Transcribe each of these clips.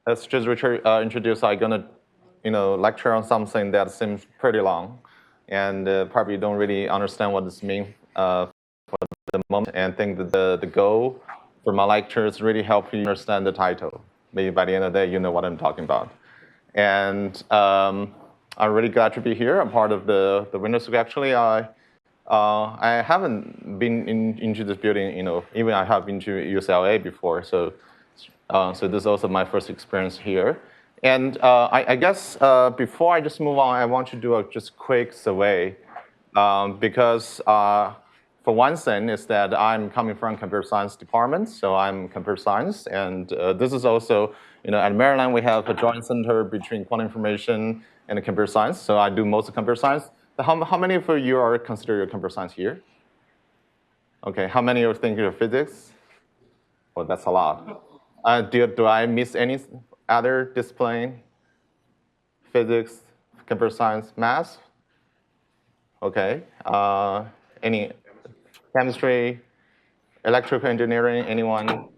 as just Richard introduced, I'm gonna, lecture on something that seems pretty long, and probably don't really understand what this means for the moment. And think that the goal for my lecture is really help you understand the title. Maybe by the end of the day, you know what I'm talking about. And I'm really glad to be here. I'm part of the Windows School. Actually, I haven't been into this building, even I have been to UCLA before, so this is also my first experience here. And I guess before I just move on, I want to do a just quick survey, because for one thing is that I'm coming from computer science department, so I'm computer science, and this is also, at Maryland we have a joint center between quantum information and computer science, so I do most of computer science. How many of you are considered your computer science here? Okay, how many of you think you're physics? Well, that's a lot. Do I miss any other discipline? Physics, computer science, math? Okay. Any chemistry, electrical engineering, anyone?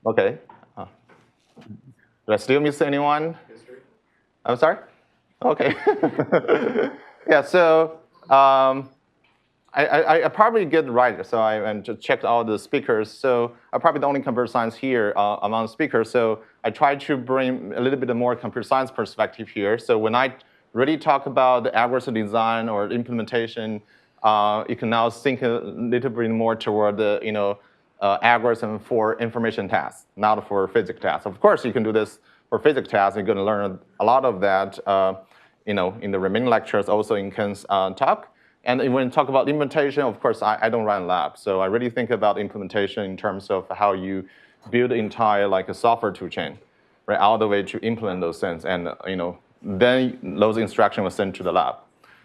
Okay. Do I still miss anyone? History. I'm sorry? Okay. Yeah, so I probably get it right. So I just checked all the speakers. So I'm probably the only computer science here among the speakers. So I tried to bring a little bit more computer science perspective here. So when I really talk about the algorithm design or implementation, you can now think a little bit more toward the algorithm for information tasks, not for physics tasks. Of course, you can do this for physics tasks. You're going to learn a lot of that in the remaining lectures, also in Ken's talk. And when you talk about implementation, of course, I don't run labs. So I really think about implementation in terms of how you build entire like a software tool chain, right, all the way to implement those things. And then those instructions were sent to the lab.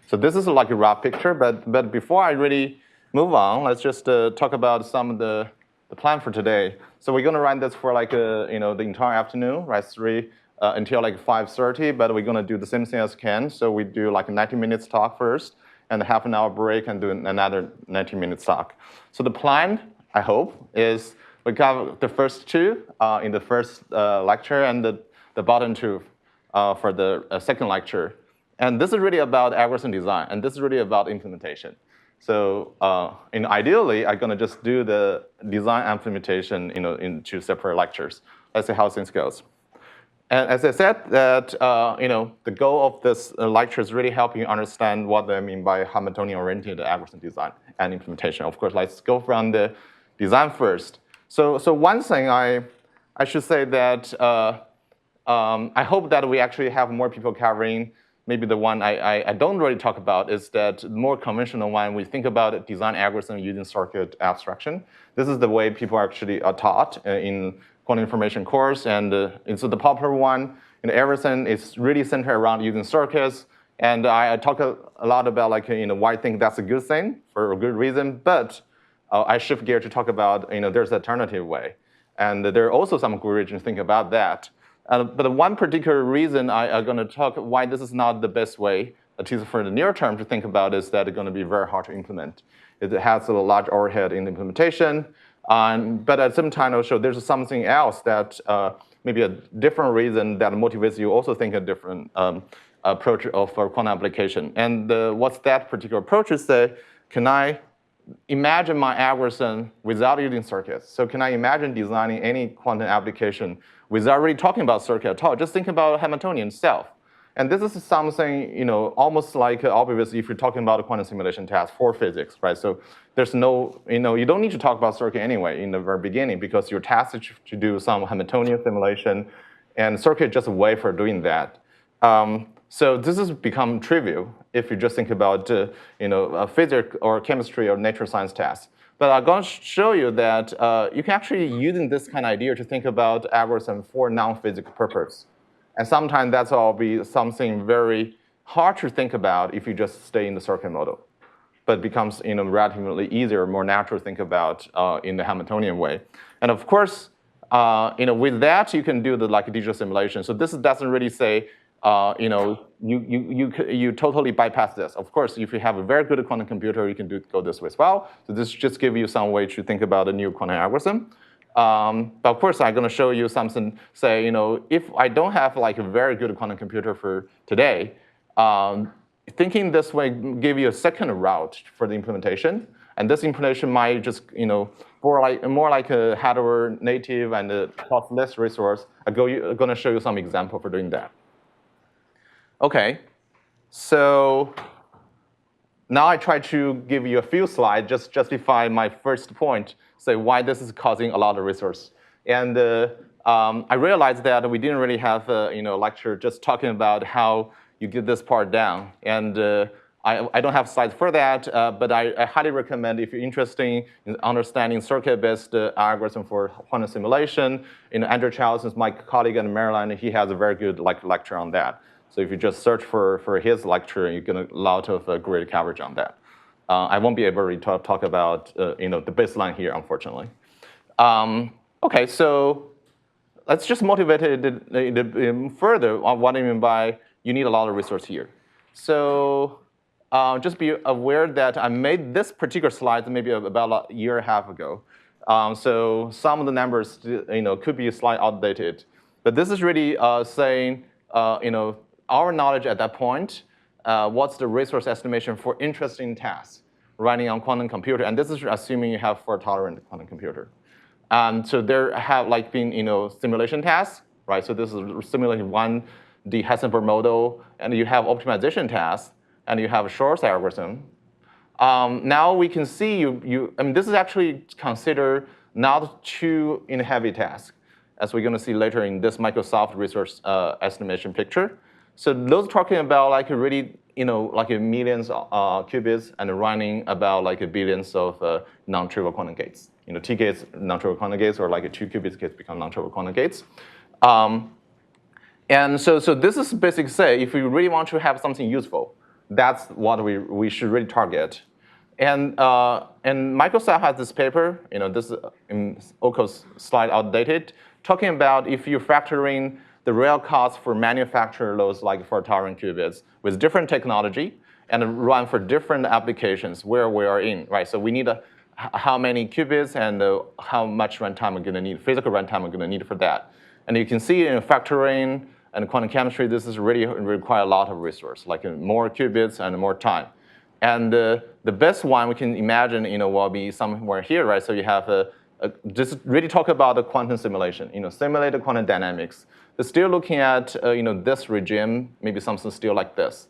So this is like a rough picture. But before I really move on, let's just talk about some of the plan for today. So we're going to run this for like the entire afternoon, right, until like 5:30. But we're going to do the same thing as Ken. So we do like a 90 minutes talk first, and a half an hour break, and do another 90 minutes talk. So the plan, I hope, is we cover the first two in the first lecture, and the bottom two for the second lecture. And this is really about algorithm design, and this is really about implementation. So ideally, I'm going to just do the design and implementation in two separate lectures. Let's see how things goes. And as I said, that the goal of this lecture is really helping you understand what I mean by Hamiltonian-oriented algorithm design and implementation. Of course, let's go from the design first. So one thing I should say that I hope that we actually have more people covering. Maybe the one I don't really talk about is that the more conventional one, we think about design algorithm using circuit abstraction. This is the way people actually are taught in quantum information course, and so the popular one, everything is really centered around using circuits. And I talk a lot about like why I think that's a good thing for a good reason. But I shift gear to talk about there's an alternative way, and there are also some good reasons to think about that. But one particular reason I'm going to talk why this is not the best way, at least for the near term, to think about is that it's going to be very hard to implement. It has a large overhead in the implementation. But at the same time, also, there's something else that maybe a different reason that motivates you also think a different approach of quantum application. And what's that particular approach is that, can I imagine my algorithm without using circuits? So can I imagine designing any quantum application without really talking about circuit at all? Just think about Hamiltonian itself. And this is something almost like obvious if you're talking about a quantum simulation task for physics, right? So there's no, you don't need to talk about circuit anyway in the very beginning, because your task is to do some Hamiltonian simulation, and circuit is just a way for doing that. So this has become trivial if you just think about a physics or chemistry or nature science tasks. But I'm going to show you that you can actually using this kind of idea to think about algorithm for non-physical purpose. And sometimes that's all be something very hard to think about if you just stay in the circuit model. But it becomes relatively easier, more natural to think about in the Hamiltonian way. And of course, with that, you can do the digital simulation. So this doesn't really say you totally bypass this. Of course, if you have a very good quantum computer, you can go this way as well. So this just gives you some way to think about a new quantum algorithm. But of course, I'm going to show you something. Say, if I don't have like a very good quantum computer for today, thinking this way give you a second route for the implementation, and this implementation might just more like a hardware native and a costless resource. I'm going to show you some example for doing that. Okay, so now I try to give you a few slides, just justify my first point, say why this is causing a lot of resource. And I realized that we didn't really have a lecture just talking about how you get this part down. And I don't have slides for that, but I highly recommend if you're interested in understanding circuit-based algorithm for quantum simulation. Andrew Charles is my colleague in Maryland. He has a very good lecture on that. So if you just search for his lecture, you get a lot of great coverage on that. I won't be able to talk about the baseline here, unfortunately. Okay, so let's just motivate it further on what I mean by you need a lot of resource here. So just be aware that I made this particular slide maybe about a year and a half ago. So some of the numbers could be slightly outdated. But this is really saying our knowledge at that point, what's the resource estimation for interesting tasks running on quantum computer. And this is assuming you have fault-tolerant quantum computer. So there have been simulation tasks, right? So this is simulating the Heisenberg model, and you have optimization tasks, and you have a Shor's algorithm. Now we can see this is actually considered not too heavy task, as we're going to see later in this Microsoft resource estimation picture. So those talking about really millions qubits and running about billions of non-trivial quantum gates. T gates, non-trivial quantum gates, or 2 qubits gates become non-trivial quantum gates. And so this is basically say if we really want to have something useful, that's what we should really target. And Microsoft has this paper, this is in Oko's slide outdated, talking about if you factor in the real cost for manufacture those fault-tolerant qubits with different technology and run for different applications where we are in, right? So we need how many qubits and how much runtime we're going to need, physical runtime we're going to need for that. And you can see in factoring and quantum chemistry, this is really require a lot of resource, more qubits and more time. And the best one we can imagine, will be somewhere here, right? So you have just really talk about the quantum simulation, simulate the quantum dynamics. They're still looking at this regime, maybe something still like this,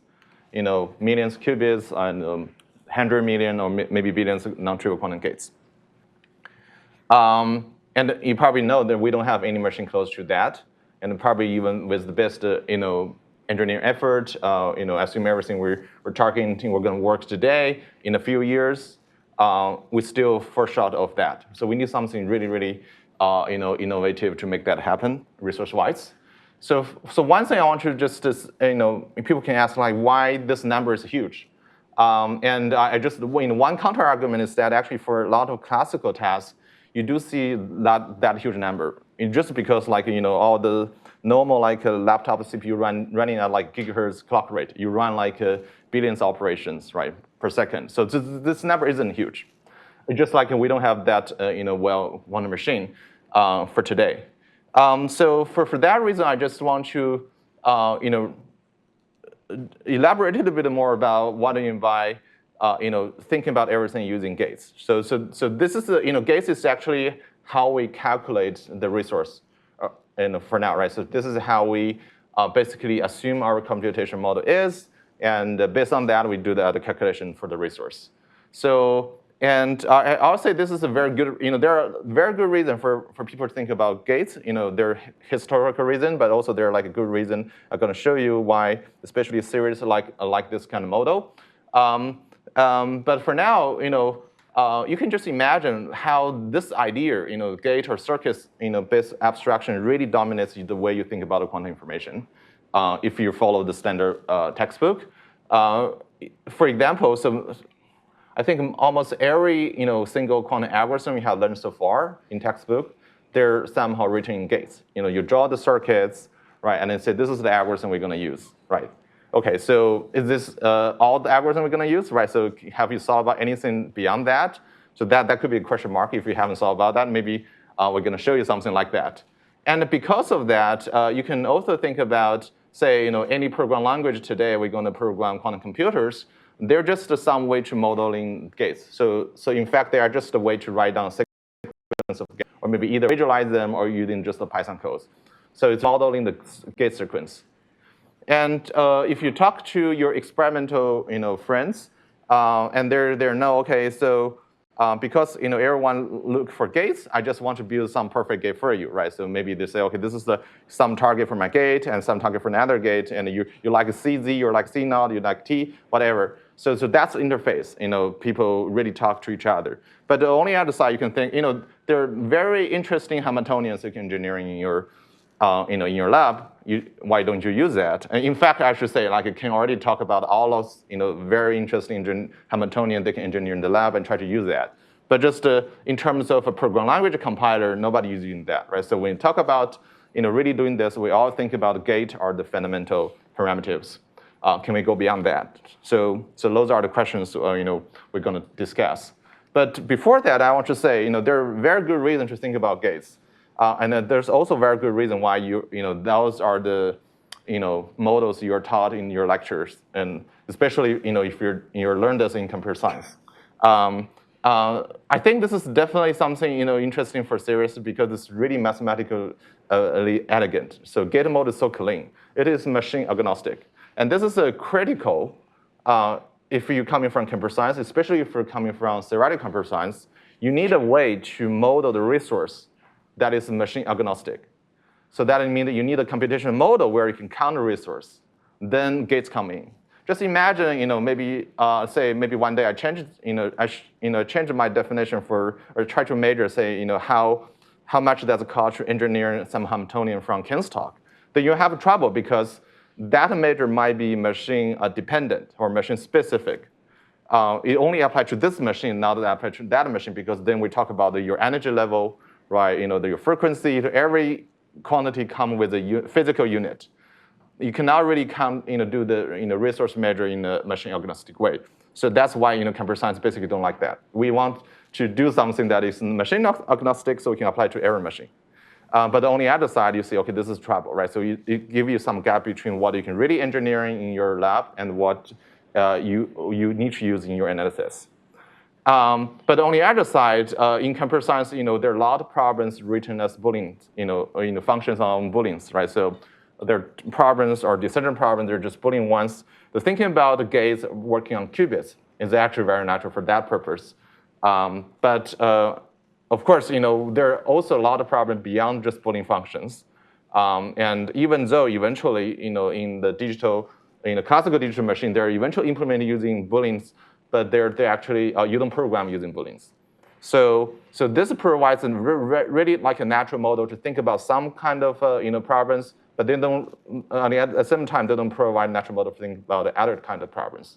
millions qubits and 100 million or maybe billions of non-trivial quantum gates. And you probably know that we don't have any machine close to that, and probably even with the best engineering effort, assume everything we're targeting, we're going to work today in a few years. We still fall short of that. So we need something really, really innovative to make that happen, resource-wise. So one thing I want to just, people can ask why this number is huge. And I just, one counter argument is that actually for a lot of classical tasks, you do see that huge number. Just because all the normal laptop CPU running at gigahertz clock rate, you run billions of operations per second. So this number isn't huge. It's just we don't have that well-run machine for today. So for that reason, I just want to elaborate a little bit more about what I mean by thinking about everything using gates. So this is gates is actually how we calculate the resource for now, right? So this is how we basically assume our computation model is, and based on that, we do the calculation for the resource. So, and I'll say this is a very good, there are very good reasons for people to think about gates. There are historical reason, but also there are a good reason. I'm going to show you why, especially a series like this kind of model. But for now, you can just imagine how this idea, gate or circuits, based abstraction really dominates the way you think about quantum information. If you follow the standard textbook, for example, so I think almost every single quantum algorithm you have learned so far in textbook, they're somehow written in gates. You draw the circuits, right, and then say this is the algorithm we're going to use, right? Okay, so is this all the algorithm we're going to use, right? So have you thought about anything beyond that? So that could be a question mark if you haven't thought about that. Maybe we're going to show you something like that. And because of that, you can also think about, say, any program language today, we're going to program quantum computers. They're just some way to modeling gates. So in fact, they are just a way to write down a sequence of gates, or maybe either visualize them or using just the Python codes. So it's modeling the gate sequence. And if you talk to your experimental friends, and they know, okay, so because everyone look for gates, I just want to build some perfect gate for you, right? So maybe they say, okay, this is some target for my gate and some target for another gate, and you like CZ, you like C0, you like T, whatever. So that's the interface. People really talk to each other. But the only other side you can think, there are very interesting Hamiltonian circuit engineering in your in your lab. Why don't you use that? And in fact, I should say, like, I can already talk about all those, very interesting Hamiltonian they can engineer in the lab and try to use that. But just in terms of a program language compiler, nobody's using that, right? So when we talk about, really doing this, we all think about gate or the fundamental primitives. Can we go beyond that? So those are the questions, we're going to discuss. But before that, I want to say, there are very good reasons to think about gates. And there's also very good reason why those are the models you're taught in your lectures, and especially if you learn this in computer science. I think this is definitely something interesting for serious because it's really mathematically elegant. So gate model is so clean. It is machine agnostic, and this is critical if you're coming from computer science, especially if you're coming from theoretical computer science. You need a way to model the resource that is machine agnostic. So that means that you need a computational model where you can count the resource. Then gates come in. Just imagine, maybe say maybe one day I change, change my definition for, or try to measure, say, how much does it cost to engineer some Hamiltonian from Ken's talk. Then you have trouble because that measure might be machine dependent or machine specific. It only applies to this machine, not that applies to that machine, because then we talk about your energy level, right? Your frequency. Every quantity comes with a physical unit. You cannot really count, do the resource measure in a machine agnostic way. So that's why computer science basically don't like that. We want to do something that is machine agnostic, so we can apply to every machine. But on the other side, you see, okay, this is trouble, right? So it gives you some gap between what you can really engineer in your lab and what you need to use in your analysis. But on the other side, in computer science, there are a lot of problems written as booleans, functions on booleans, right? So there are problems or decision problems, they're just boolean ones. The thinking about the gates working on qubits is actually very natural for that purpose. But of course, there are also a lot of problems beyond just boolean functions. And even though eventually, in the digital, in the classical digital machine, they're eventually implemented using booleans, but they're actually, you don't program using booleans. So this provides really like a natural model to think about some kind of problems, but they don't, at the same time, they don't provide natural model to think about the other kind of problems.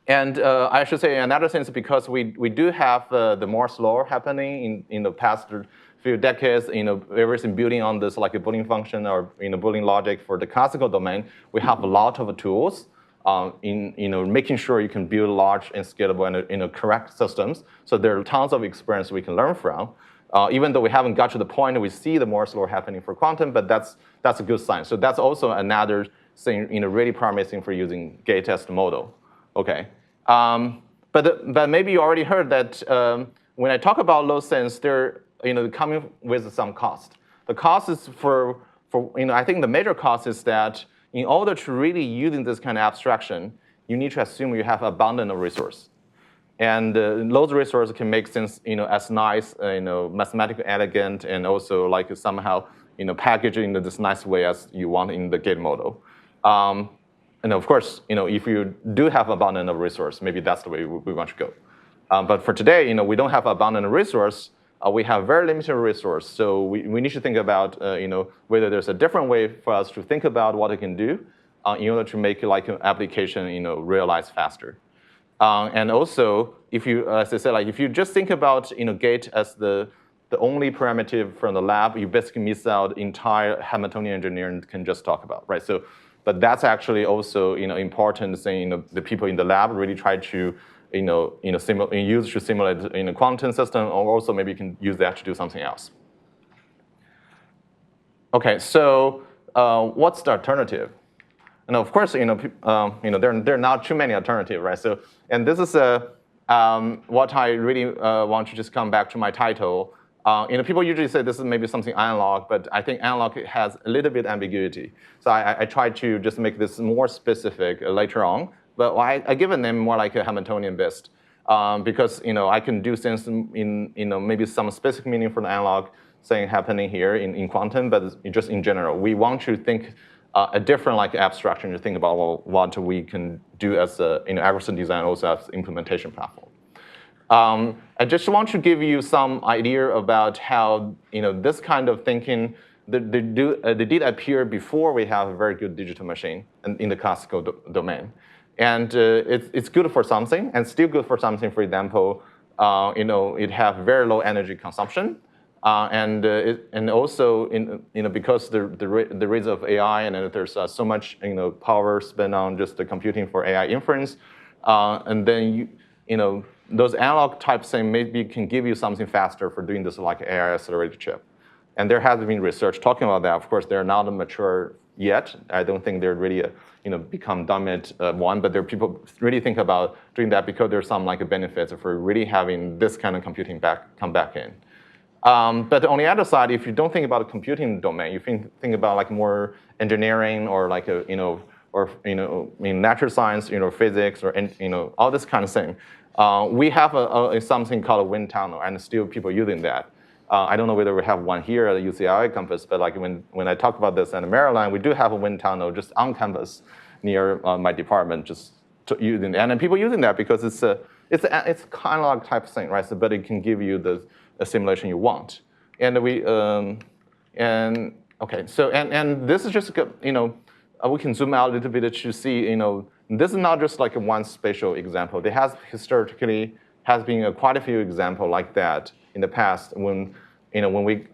And I should say another thing is because we do have the Moore's law happening in the past few decades, everything building on this like a Boolean function or Boolean logic for the classical domain. We have a lot of tools in making sure you can build large and scalable and correct systems. So there are tons of experience we can learn from. Even though we haven't got to the point we see the Moore's law happening for quantum, but that's a good sign. So that's also another thing really promising for using gate test model. Okay, but maybe you already heard that when I talk about those things, they're coming with some cost. The cost is for I think the major cost is that in order to really using this kind of abstraction, you need to assume you have abundant of resource. And those resources can make things as nice, mathematically elegant, and also like somehow packaged in this nice way as you want in the gate model. And of course, if you do have abundant of resource, maybe that's the way we want to go. But for today, we don't have abundant resource. We have very limited resource, so we need to think about whether there's a different way for us to think about what it can do in order to make like an application realize faster. And also, if you, as I said, like if you just think about gate as the only primitive from the lab, you basically miss out entire Hamiltonian engineering can just talk about, right? So, but that's actually also important thing. The people in the lab really try to use to simulate in a quantum system, or also maybe you can use that to do something else. Okay, so what's the alternative? And of course, there are not too many alternatives, right? So, and this is what I really want to just come back to my title. People usually say this is maybe something analog, but I think analog has a little bit ambiguity. So I try to just make this more specific later on. But I give a name more like a Hamiltonian-based, because I can do things in maybe some specific meaning for the analog thing happening here in quantum, but just in general, we want to think a different like abstraction to think about what we can do as a algorithm design, also as implementation platform. I just want to give you some idea about how this kind of thinking they did appear before we have a very good digital machine in the classical domain, and it's good for something and still good for something. For example, it have very low energy consumption, and also because the rates of AI and there's so much power spent on just the computing for AI inference, and then those analog type thing maybe can give you something faster for doing this like AI accelerated chip. And there has been research talking about that. Of course, they're not mature yet. I don't think they're really become dominant one, but there are people really think about doing that because there's some like benefits for really having this kind of computing come back in. But on the other side, if you don't think about a computing domain, you think about like more engineering or like natural science, physics or all this kind of thing. We have something called a wind tunnel, and still people using that. I don't know whether we have one here at the UCLA campus, but like when I talk about this in Maryland, we do have a wind tunnel just on campus near my department, just using that. And people using that because it's kind of like type of thing, right? So, but it can give you the simulation you want. And okay, so and this is just we can zoom out a little bit to see this is not just like one spatial example. There has historically been quite a few examples like that in the past when we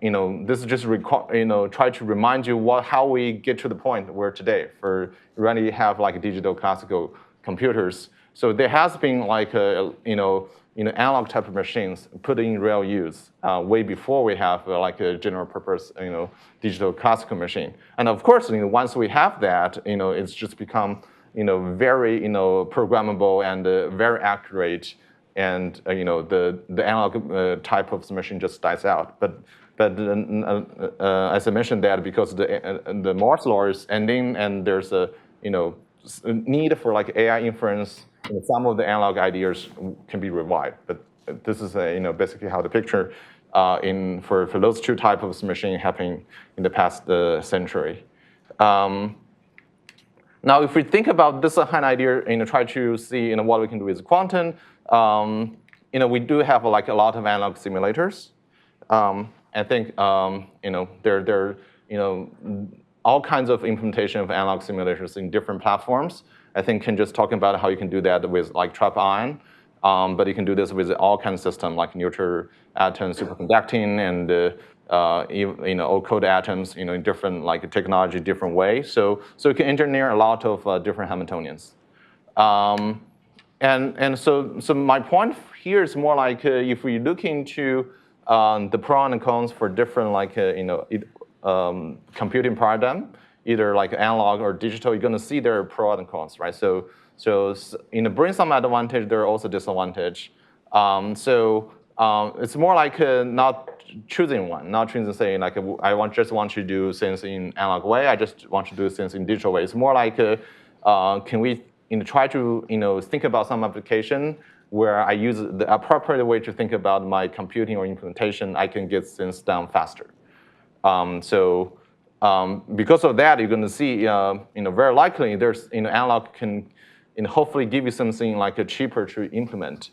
this is just try to remind you how we get to the point where today for really have like digital classical computers. So there has been like analog type of machines put in real use way before we have like a general purpose digital classical machine. And of course once we have that it's just become very programmable and very accurate, and the analog type of machine just dies out. But as I mentioned that because the Moore's law is ending and there's a need for like AI inference, some of the analog ideas can be revived. But this is basically how the picture for those two types of machine happening in the past century. Now, if we think about this kind of idea, try to see what we can do with quantum, we do have like a lot of analog simulators. I think there are all kinds of implementation of analog simulators in different platforms. I think can just talk about how you can do that with like trap ion, but you can do this with all kinds of systems like neutral atom superconducting and all code atoms, in different like technology, different ways. So you can engineer a lot of different Hamiltonians. And so my point here is more like if we look into the pros and cons for different like computing paradigm, either like analog or digital, you're going to see there are pros and cons, right? So bring some advantage, there are also disadvantage. It's more like not choosing one, not choosing saying like just want to do things in analog way, I just want to do things in digital way. It's more like can we try to think about some application where I use the appropriate way to think about my computing or implementation, I can get things done faster. Because of that, you're going to see very likely there's analog can hopefully give you something like a cheaper to implement.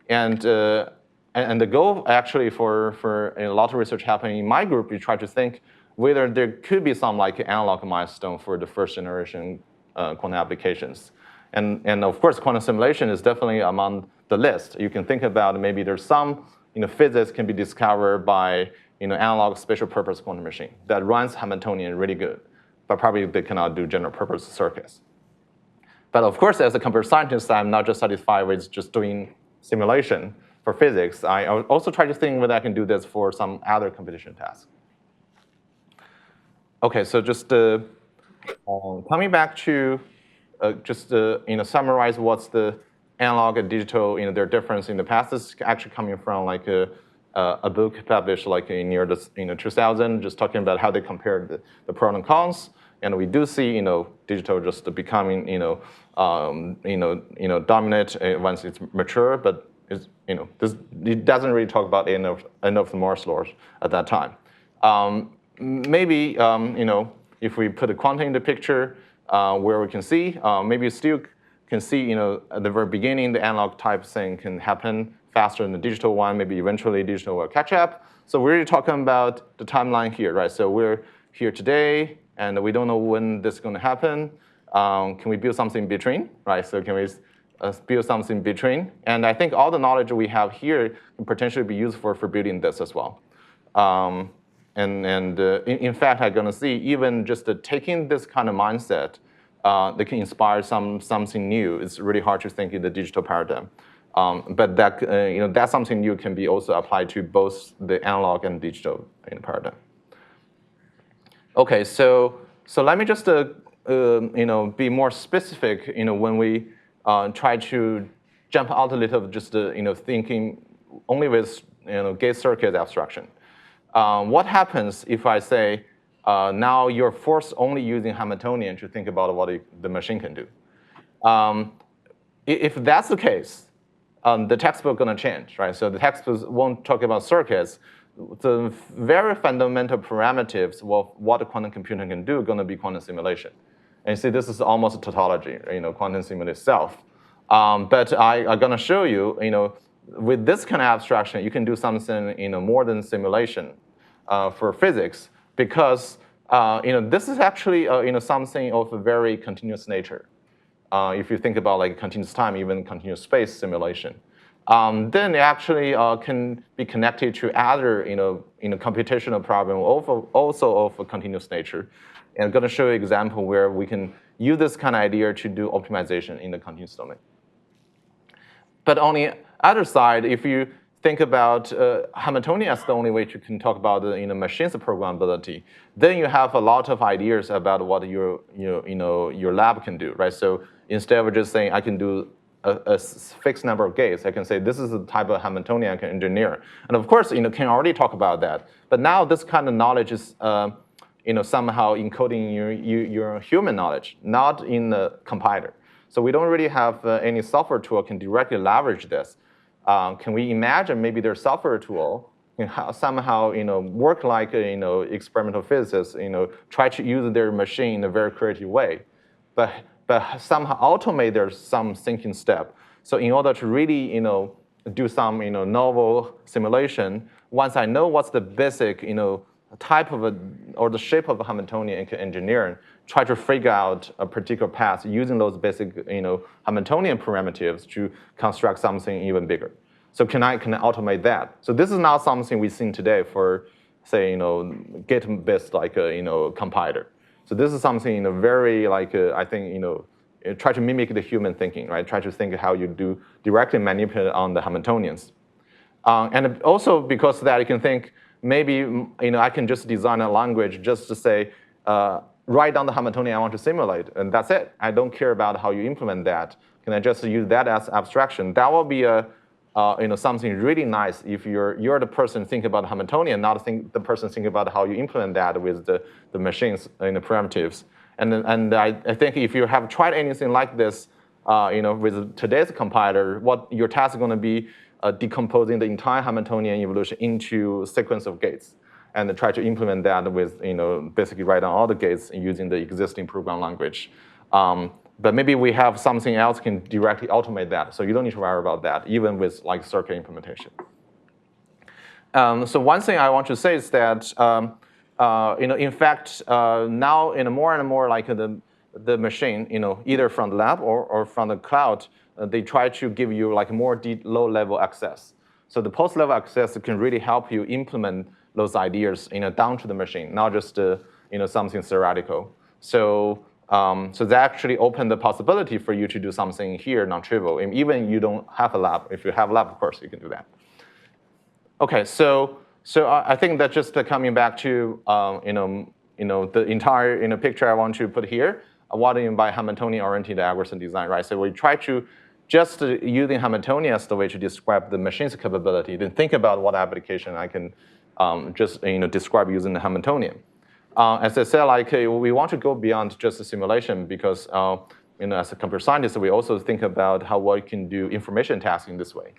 And the goal actually for a lot of research happening in my group, we try to think whether there could be some like analog milestone for the first generation quantum applications. And of course, quantum simulation is definitely among the list. You can think about maybe there's some physics can be discovered by analog special purpose quantum machine that runs Hamiltonian really good, but probably they cannot do general purpose circuits. But of course, as a computer scientist, I'm not just satisfied with just doing simulation for physics, I also try to think whether I can do this for some other computation tasks. Okay, so just coming back to summarize what's the analog and digital, their difference in the past. This is actually coming from like a book published like in near the 2000, just talking about how they compared the pros and cons. And we do see digital just becoming dominant once it's mature, but it doesn't really talk about any of the Moore's laws at that time. Maybe if we put a quantum in the picture, where we can see, maybe you still can see, at the very beginning, the analog type thing can happen faster than the digital one. Maybe eventually digital will catch up. So we're really talking about the timeline here, right? So we're here today, and we don't know when this is going to happen. Can we build something in between, right? So can we build something in between? And I think all the knowledge we have here can potentially be useful for building this as well. In fact, I'm going to see even just taking this kind of mindset, that can inspire something new. It's really hard to think in the digital paradigm. But that something new can be also applied to both the analog and digital paradigm. Okay, so let me just be more specific. When we try to jump out a little, just thinking only with gate circuit abstraction. What happens if I say now you're forced only using Hamiltonian to think about what the machine can do? If that's the case, the textbook is going to change, right? So the textbook won't talk about circuits. The very fundamental parameters of what a quantum computer can do are going to be quantum simulation. And you see, this is almost a tautology, quantum simulation itself. But I'm going to show you, with this kind of abstraction, you can do something, more than simulation for physics, because, this is actually, something of a very continuous nature. If you think about like continuous time, even continuous space simulation, then it actually can be connected to other, computational problem also of a continuous nature. And I'm going to show you an example where we can use this kind of idea to do optimization in the continuous domain. But on the other side, if you think about Hamiltonian as the only way you can talk about the machine's programmability, then you have a lot of ideas about what your lab can do, right? So instead of just saying I can do a fixed number of gates, I can say this is the type of Hamiltonian I can engineer. And of course, can already talk about that. But now this kind of knowledge is somehow encoding your human knowledge, not in the compiler. So we don't really have any software tool can directly leverage this. Can we imagine maybe their software tool can somehow work like experimental physicists, try to use their machine in a very creative way, but somehow automate their some thinking step. So in order to really do some novel simulation, once I know what's the basic type of or the shape of a Hamiltonian engineering, try to figure out a particular path using those basic Hamiltonian parameters to construct something even bigger. So can I automate that? So this is not something we've seen today for, say, Git-based like compiler. So this is something very like I think try to mimic the human thinking, right? Try to think how you do directly manipulate on the Hamiltonians, and also because of that you can think maybe I can just design a language just to say write down the Hamiltonian I want to simulate, and that's it. I don't care about how you implement that. Can I just use that as abstraction? That will be a something really nice if you're the person thinking about Hamiltonian, not the person thinking about how you implement that with the machines and the primitives. And I think if you have tried anything like this, with today's compiler, what your task is going to be decomposing the entire Hamiltonian evolution into a sequence of gates, and try to implement that with basically write down all the gates using the existing program language. But maybe we have something else can directly automate that, so you don't need to worry about that, even with like circuit implementation. So one thing I want to say is that in fact now more and more like the machine either from the lab or from the cloud, they try to give you like more low-level access. So the post-level access can really help you implement those ideas down to the machine, not just something theoretical. So So that actually opened the possibility for you to do something here non-trivial. And even you don't have a lab. If you have a lab, of course, you can do that. Okay, so I think that's just coming back to the entire picture I want to put here. What do you mean by Hamiltonian-oriented algorithm design, right? So we try to just using Hamiltonian as the way to describe the machine's capability. Then think about what application I can just describe using the Hamiltonian. As I said, like we want to go beyond just a simulation because as a computer scientist, we also think about how we can do information tasking this way.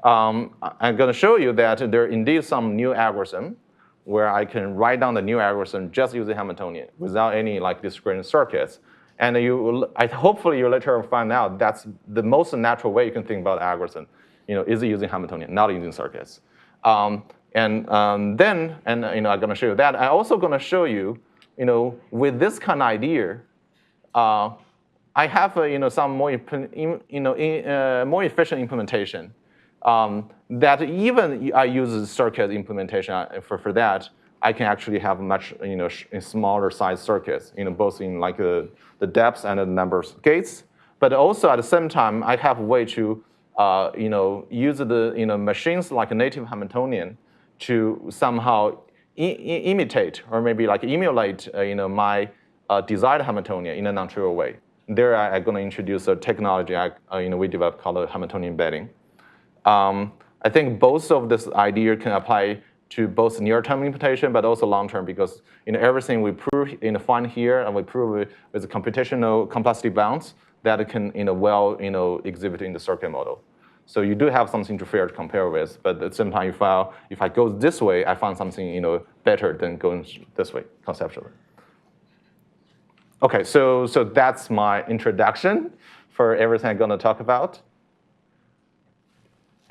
I'm going to show you that there are indeed some new algorithm where I can write down the new algorithm just using Hamiltonian without any like discrete circuits. And hopefully you later find out that's the most natural way you can think about algorithm. Is using Hamiltonian, not using circuits. Then I'm going to show you that. I'm also going to show you, with this kind of idea, I have some more more efficient implementation. That even I use circuit implementation for that, I can actually have much smaller size circuits, both in like the depth and the number of gates. But also at the same time, I have a way to use the machines like a native Hamiltonian to somehow imitate or maybe like emulate my desired Hamiltonian in a non-trivial way. There I'm going to introduce a technology we developed called Hamiltonian embedding. I think both of this idea can apply to both near-term implementation, but also long-term, because everything we prove find here and we prove with computational complexity bounds that it can well exhibit in the circuit model. So you do have something to fair to compare with, but at the same time, if I go this way, I find something better than going this way conceptually. Okay, so that's my introduction for everything I'm going to talk about.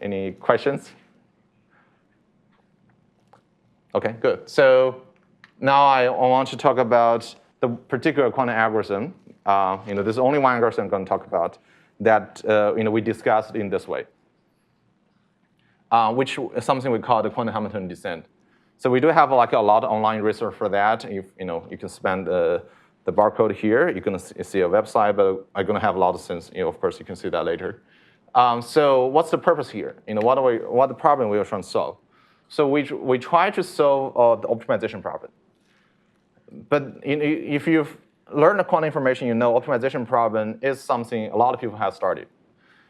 Any questions? Okay, good. So now I want to talk about the particular quantum algorithm. There's only one algorithm I'm going to talk about that we discussed in this way, which is something we call the quantum Hamiltonian descent. So we do have like a lot of online research for that. If you can spend the barcode here. You're going to see a website, but I'm going to have a lot of sense. Of course, you can see that later. So what's the purpose here? What the problem we are trying to solve? So we try to solve the optimization problem. But if you've learned the quantum information, optimization problem is something a lot of people have started.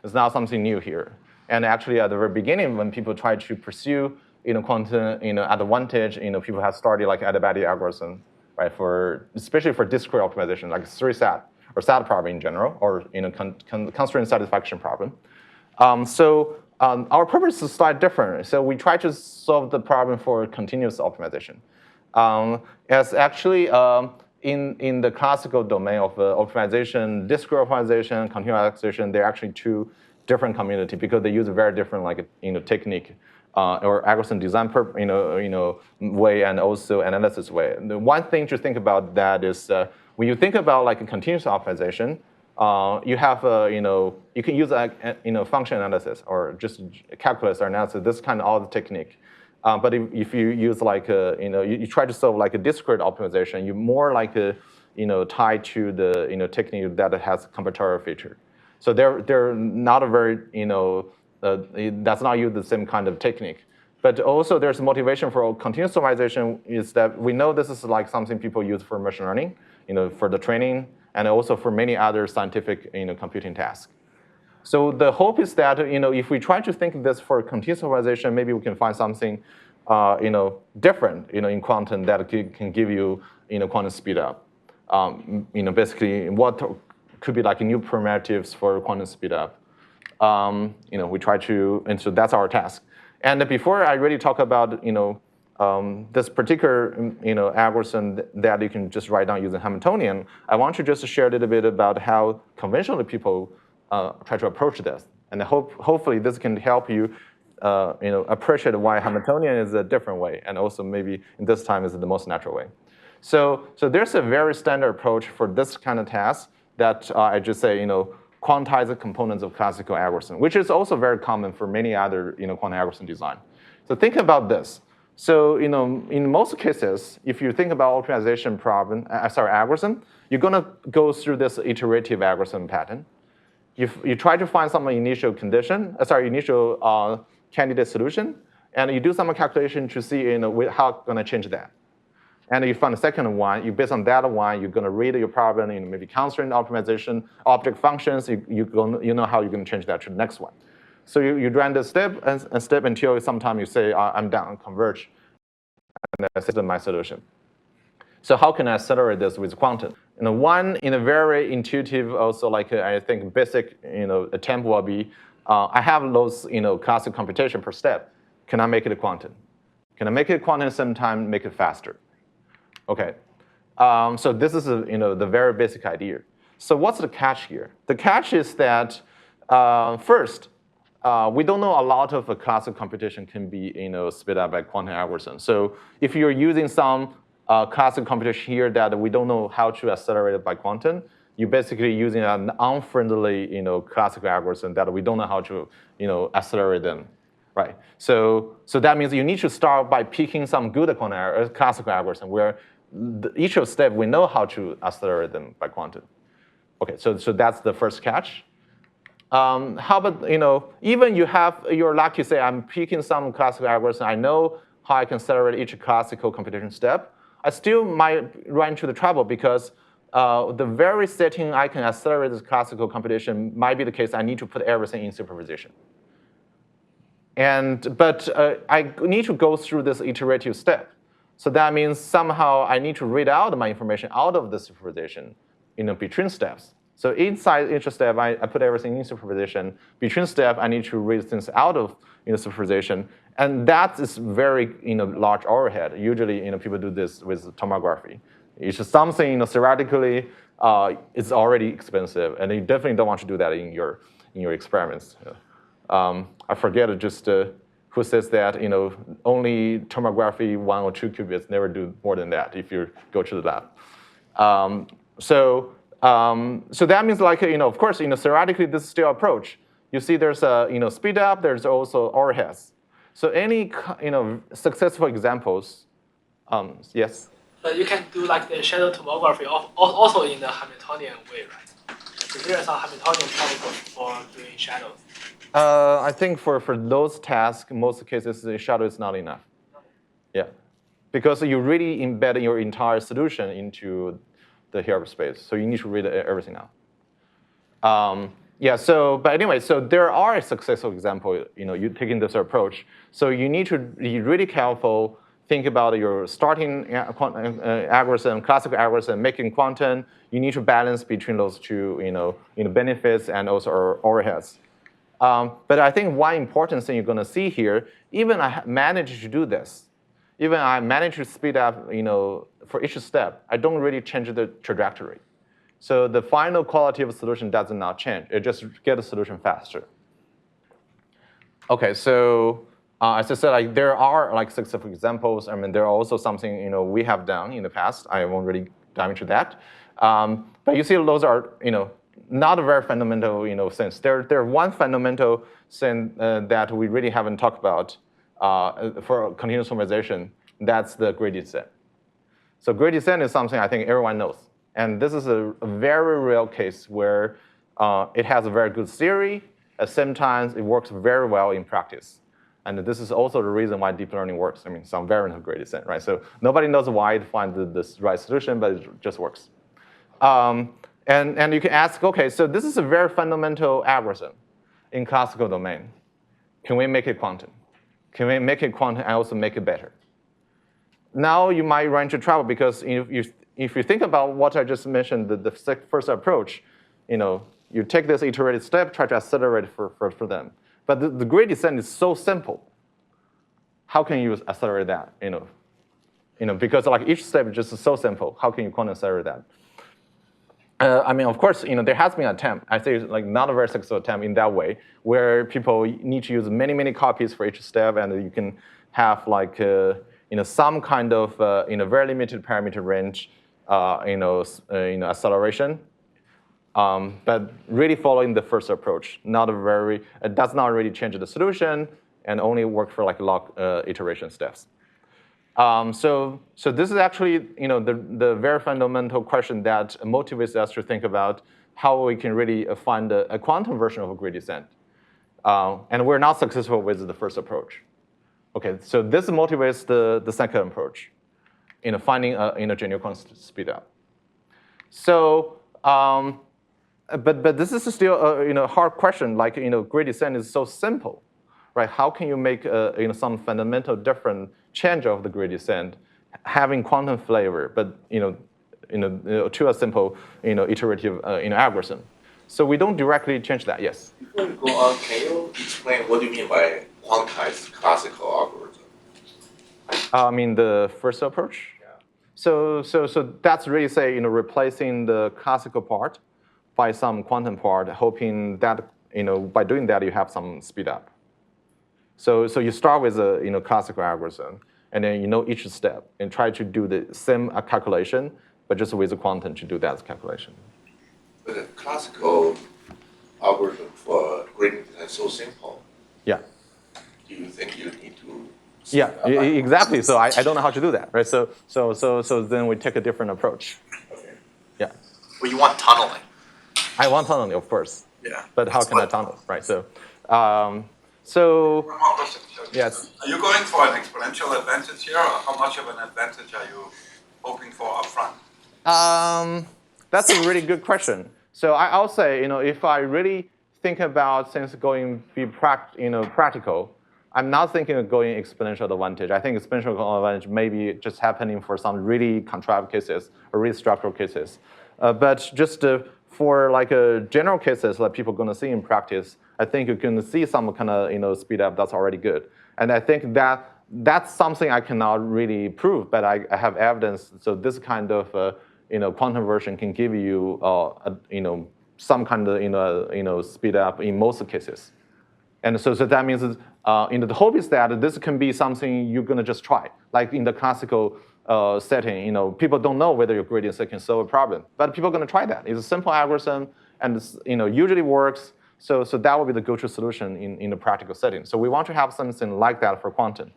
It's not something new here. And actually, at the very beginning, when people try to pursue quantum advantage, people have started like adiabatic algorithm, right? Especially for discrete optimization, like 3-SAT or SAT problem in general, or constraint satisfaction problem. Our purpose is slightly different. So we try to solve the problem for continuous optimization. As actually in the classical domain of optimization, discrete optimization, continuous optimization, they're actually two different communities because they use a very different technique or algorithm design way and also analysis way. The one thing to think about that is when you think about like a continuous optimization, you have you can use function analysis or just calculus or analysis. This kind of all the technique. But if you use like you try to solve like a discrete optimization, you're more like tied to the technique that has combinatorial feature. So they're not a very that's not use the same kind of technique. But also there's motivation for continuous optimization is that we know this is like something people use for machine learning, for the training, and also for many other scientific computing tasks. So the hope is that if we try to think of this for continuous optimization, maybe we can find something different in quantum that can give you quantum speed up. Basically what could be like new primitives for quantum speed up. We try to, and so that's our task. And before I really talk about this particular algorithm that you can just write down using Hamiltonian, I want to just share a little bit about how conventionally people try to approach this, and hopefully this can help you appreciate why Hamiltonian is a different way, and also maybe in this time is the most natural way. So there's a very standard approach for this kind of task that I just say quantize the components of classical algorithm, which is also very common for many other quantum algorithm design. So think about this. So in most cases, if you think about optimization problem, algorithm, you're going to go through this iterative algorithm pattern. You try to find some initial condition, initial candidate solution, and you do some calculation to see how it's going to change that. And you find the second one, based on that one, you're going to read your problem in maybe constraint optimization, object functions, you know how you're going to change that to the next one. So you run the step and step until sometime you say, I'm done, converge, and this is my solution. So how can I accelerate this with quantum? One in a very intuitive, also I think basic attempt will be, I have those classic computation per step. Can I make it a quantum? Can I make it quantum at the same time, make it faster? Okay, so this is the very basic idea. So what's the catch here? The catch is that first, we don't know a lot of classical computation can be sped up by quantum algorithms. So if you're using some classical computation here that we don't know how to accelerate it by quantum, you're basically using an unfriendly classical algorithm that we don't know how to accelerate them. Right. So that means you need to start by picking some good classical algorithm where each of step we know how to accelerate them by quantum. Okay, so that's the first catch. How about even you're lucky, say I'm picking some classical algorithm, I know how I can accelerate each classical computation step. I still might run into the trouble because the very setting I can accelerate this classical computation might be the case I need to put everything in superposition. But I need to go through this iterative step. So that means somehow I need to read out my information out of the superposition between steps. So inside each step, I put everything in superposition. Between step, I need to read things out of superposition. And that is very large overhead. Usually people do this with tomography. It's just something theoretically it's already expensive. And you definitely don't want to do that in your experiments. I forget just who says that only tomography 1 or 2 qubits, never do more than that if you go to the lab. So that means of course theoretically this is still approach. You see there's a speed up, there's also overheads. So any successful examples, yes. But you can do the shadow tomography also in the Hamiltonian way, right? So there's a Hamiltonian protocol for doing shadows. I think for those tasks, most cases, the shadow is not enough. Yeah, because you really embed your entire solution into the Hilbert space, so you need to read everything out. Yeah. But anyway, so there are a successful example. You taking this approach. So you need to be really careful. Think about your starting algorithm, classical algorithm, making quantum. You need to balance between those two, benefits and also overheads. But I think one important thing you're going to see here, even I managed to do this, even I managed to speed up, for each step, I don't really change the trajectory. So the final quality of the solution does not change. It just gets the solution faster. Okay, so as I said, there are successful examples. I mean, there are also something we have done in the past. I won't really dive into that. But you see, those are not a very fundamental sense. There one fundamental thing that we really haven't talked about for continuous normalization. That's the gradient descent. So gradient descent is something I think everyone knows. And this is a very real case where it has a very good theory. At the same time, it works very well in practice. And this is also the reason why deep learning works. I mean, some variant of gradient descent, right? So nobody knows why to find this right solution, but it just works. And you can ask, OK, so this is a very fundamental algorithm in classical domain. Can we make it quantum? Can we make it quantum and also make it better? Now you might run into trouble because if you think about what I just mentioned, the first approach, you take this iterative step, try to accelerate for them. But the gradient descent is so simple. How can you accelerate that? Because each step is just so simple. How can you quantum accelerate that? I mean, of course, there has been an attempt. I say not a very successful attempt in that way, where people need to use many copies for each step, and you can have some kind of very limited parameter range, acceleration. But really following the first approach, it does not really change the solution, and only work for log iteration steps. So this is actually the very fundamental question that motivates us to think about how we can really find a quantum version of a gradient descent. And we're not successful with the first approach. Okay, so this motivates the second approach, finding a genuine quantum speed up. So, but this is still a hard question. Like gradient descent is so simple, right? How can you make some fundamental different change of the gradient descent, having quantum flavor, but to a simple iterative algorithm? So we don't directly change that. Yes. Before you go on, can you explain what do you mean by quantized classical algorithm? I mean the first approach. Yeah. So that's really say replacing the classical part by some quantum part, hoping that by doing that you have some speed up. So you start with a classical algorithm, and then you know each step and try to do the same calculation, but just with a quantum to do that calculation. But the classical algorithm for gradient descent is so simple. Yeah. Do you think you need to? Yeah, exactly. So I don't know how to do that, right? So then we take a different approach. Okay. Yeah. Well, you want tunneling. I want tunneling, of course. Yeah. But how can I tunnel, right? So One more question. yes. Are you going for an exponential advantage here, or how much of an advantage are you hoping for upfront? That's a really good question. So I'll say, if I really think about things going be practical, I'm not thinking of going exponential advantage. I think exponential advantage may be just happening for some really contrived cases or really structural cases. But just for like general cases that people are going to see in practice, I think you're going to see some kind of speed up that's already good. And I think that's something I cannot really prove, but I have evidence. So this kind of quantum version can give you some kind of speed up in most cases. And so that means the hope is that this can be something you're going to just try. Like in the classical setting, people don't know whether your gradient descent can solve a problem, but people are going to try that. It's a simple algorithm, and usually works. So that will be the go-to solution in the practical setting. So we want to have something like that for quantum.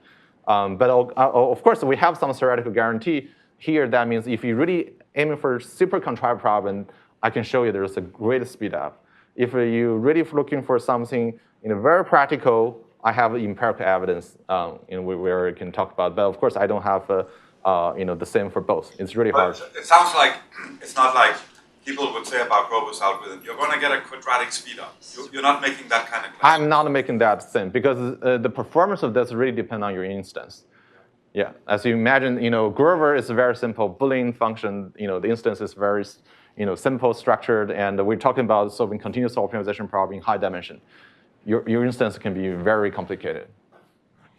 But of course, we have some theoretical guarantee here. That means if you really aiming for a super contrived problem, I can show you there's a great speed up. If you're really looking for something very practical, I have empirical evidence where we can talk about. But of course, I don't have the same for both. It's really hard. It sounds like it's not like people would say about Grover's algorithm. You're going to get a quadratic speed up. You're not making that kind of claim. I'm not making that same because the performance of this really depends on your instance. Yeah, as you imagine, Grover is a very simple Boolean function. The instance is very simple, structured, and we're talking about solving continuous optimization problem in high dimension. Your instance can be very complicated.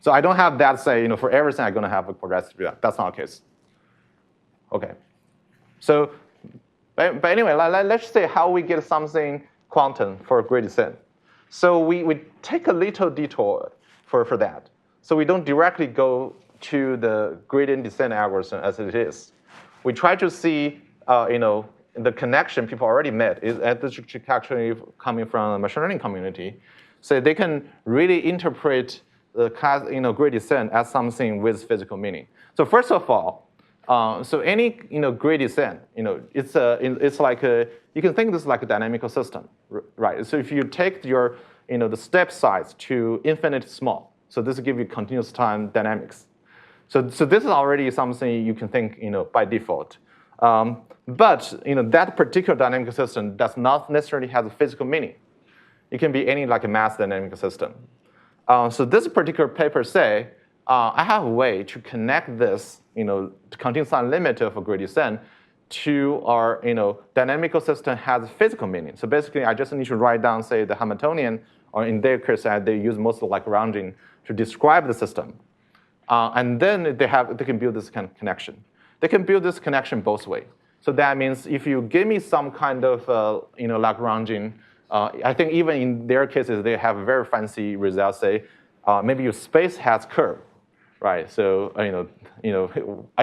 So I don't have that say, for everything I'm going to have a quadratic speed up. That's not the case. Okay. So, but anyway, let's say how we get something quantum for a gradient descent. So we take a little detour for that. So we don't directly go to the gradient descent algorithm as it is. We try to see, the connection people already met is actually coming from the machine learning community. So they can really interpret the gradient descent as something with physical meaning. So first of all, so any gradient descent, it's like you can think this is like a dynamical system, right? So if you take your the step size to infinite small, so this will give you continuous time dynamics. So this is already something you can think by default. But that particular dynamic system does not necessarily have a physical meaning. It can be any like a mass dynamic system. So this particular paper say, I have a way to connect this, continuous time limit of a gradient descent to our, dynamical system has a physical meaning. So basically, I just need to write down, say, the Hamiltonian, or in their case, they use mostly like rounding to describe the system. And then they can build this kind of connection. They can build this connection both ways. So that means if you give me some kind of Lagrangian, I think even in their cases they have very fancy results. Say maybe your space has curve, right? So I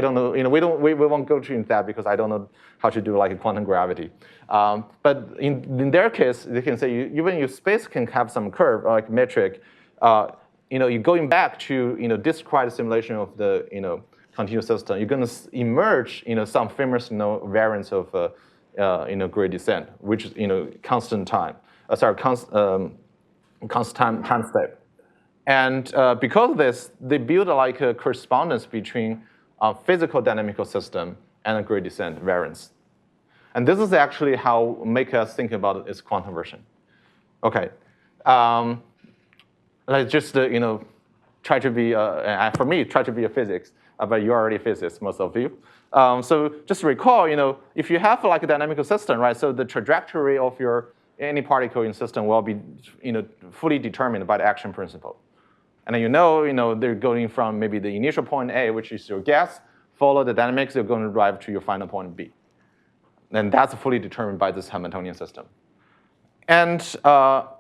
don't know. We won't go into that because I don't know how to do like a quantum gravity. But in their case, they can say even your space can have some curve like metric. You're going back to discrete simulation of the continuous system, you're going to emerge some famous variants of gradient descent, which is constant time. Constant time step. And because of this, they build like a correspondence between a physical dynamical system and a gradient descent variance. And this is actually how make us think about its quantum version. Okay, let's just try to be for me try to be a physics, but you're already physicists, most of you. So just recall, if you have like a dynamical system, right? So the trajectory of any particle in system will be fully determined by the action principle. And then they're going from maybe the initial point A, which is your gas, follow the dynamics, you're going to drive to your final point B. And that's fully determined by this Hamiltonian system. And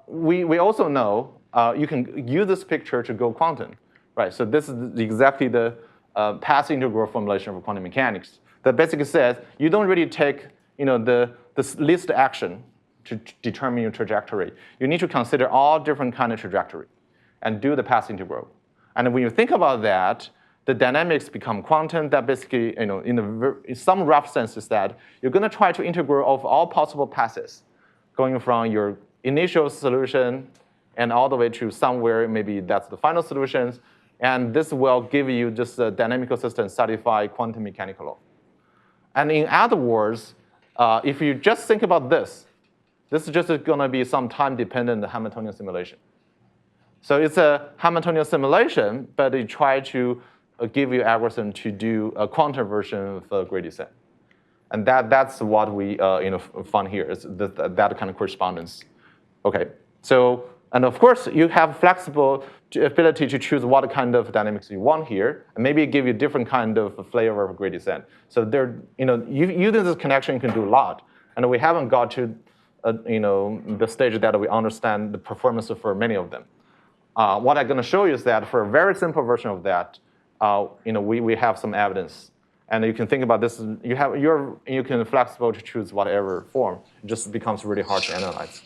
we also know you can use this picture to go quantum, right? So this is exactly the path integral formulation of quantum mechanics that basically says you don't really take the least action to determine your trajectory. You need to consider all different kind of trajectory and do the path integral. And when you think about that, the dynamics become quantum. That basically, in some rough sense is that you're going to try to integrate of all possible paths, going from your initial solution and all the way to somewhere, maybe that's the final solutions. And this will give you just a dynamical system satisfy quantum mechanical law. And in other words, if you just think about this is just going to be some time-dependent Hamiltonian simulation. So it's a Hamiltonian simulation, but it tries to give you algorithm to do a quantum version of gradient descent. And that's what we found here, is that kind of correspondence. Okay, so, and of course, you have flexible ability to choose what kind of dynamics you want here, and maybe give you different kind of flavor of gradient descent. So using this connection, you can do a lot. And we haven't got to the stage that we understand the performance for many of them. What I'm going to show you is that for a very simple version of that, we have some evidence. And you can think about this, you can flexible to choose whatever form. It just becomes really hard to analyze.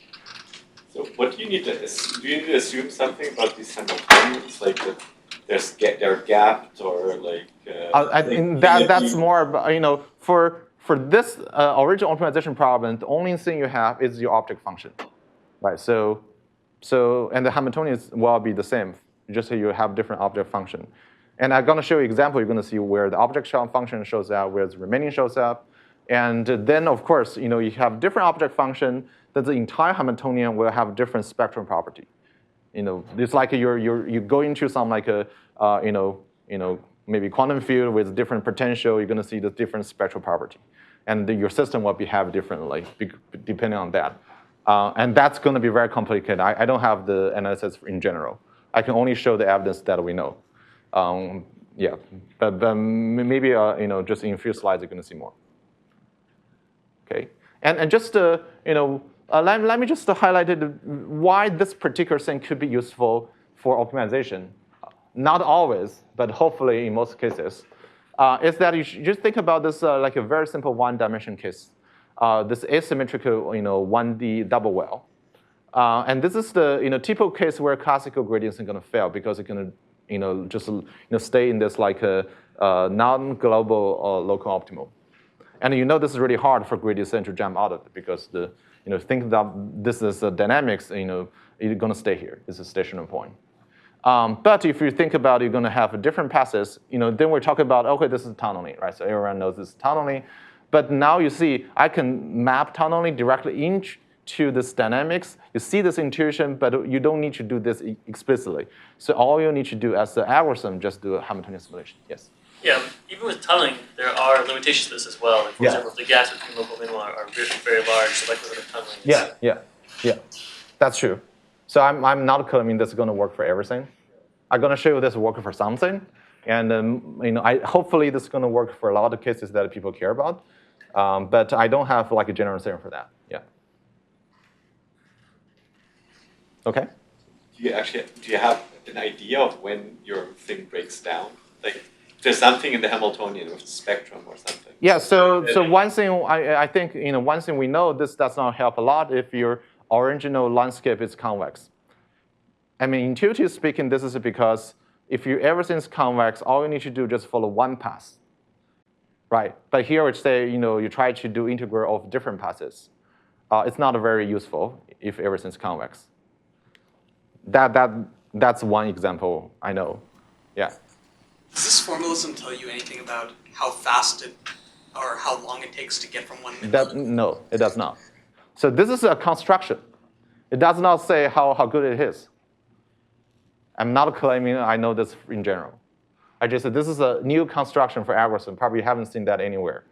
So what do you need to assume something about these Hamiltonians, like that they're gapped or like? I think that's more about, for this original optimization problem, the only thing you have is your object function, right? So and the Hamiltonians will be the same, just so you have different object function. And I'm going to show you an example. You're going to see where the object function shows up, where the remaining shows up. And then, of course, you have different object function that the entire Hamiltonian will have different spectral property. It's like you go into some like a, maybe quantum field with different potential. You're going to see the different spectral property. And your system will behave differently depending on that. And that's going to be very complicated. I don't have the analysis in general. I can only show the evidence that we know. Yeah, but maybe just in a few slides you're going to see more. Okay, and just let me just highlight why this particular thing could be useful for optimization. Not always, but hopefully in most cases, is that you should just think about this like a very simple one-dimension case. This asymmetrical 1D double well. And this is the typical case where classical gradients are going to fail because it's going to just stay in this like a non-global local optimal. And this is really hard for gradient descent to jump out of it because think that this is dynamics, you're going to stay here. It's a stationary point. But if you think about you're going to have different passes, then we're talking about, okay, this is tunneling, right? So everyone knows this is tunneling. But now you see, I can map tunneling directly into this dynamics. You see this intuition, but you don't need to do this explicitly. So all you need to do as the algorithm, just do a Hamiltonian simulation. Yes? Yeah, even with tunneling, there are limitations to this as well. Like, for example, if the gaps between local minima are very, very large, the likelihood of tunneling is... Yeah, that's true. So I'm not claiming this is going to work for everything. I'm going to show you this work for something. And hopefully this is going to work for a lot of cases that people care about. But I don't have like a general theorem for that. Yeah. Okay. Do you have an idea of when your thing breaks down? Like, there's something in the Hamiltonian with the spectrum or something. Yeah. So one thing I think one thing we know, this does not help a lot if your original landscape is convex. I mean, intuitively speaking, this is because if everything's convex, all you need to do is just follow one path, right? But here we say, you try to do integral of different paths. It's not very useful if everything's convex. That's one example I know. Yeah. Does this formalism tell you anything about how fast or how long it takes to get from one minimum? No, it does not. So this is a construction. It does not say how good it is. I'm not claiming I know this in general. I just said this is a new construction for algorithm. Probably you haven't seen that anywhere.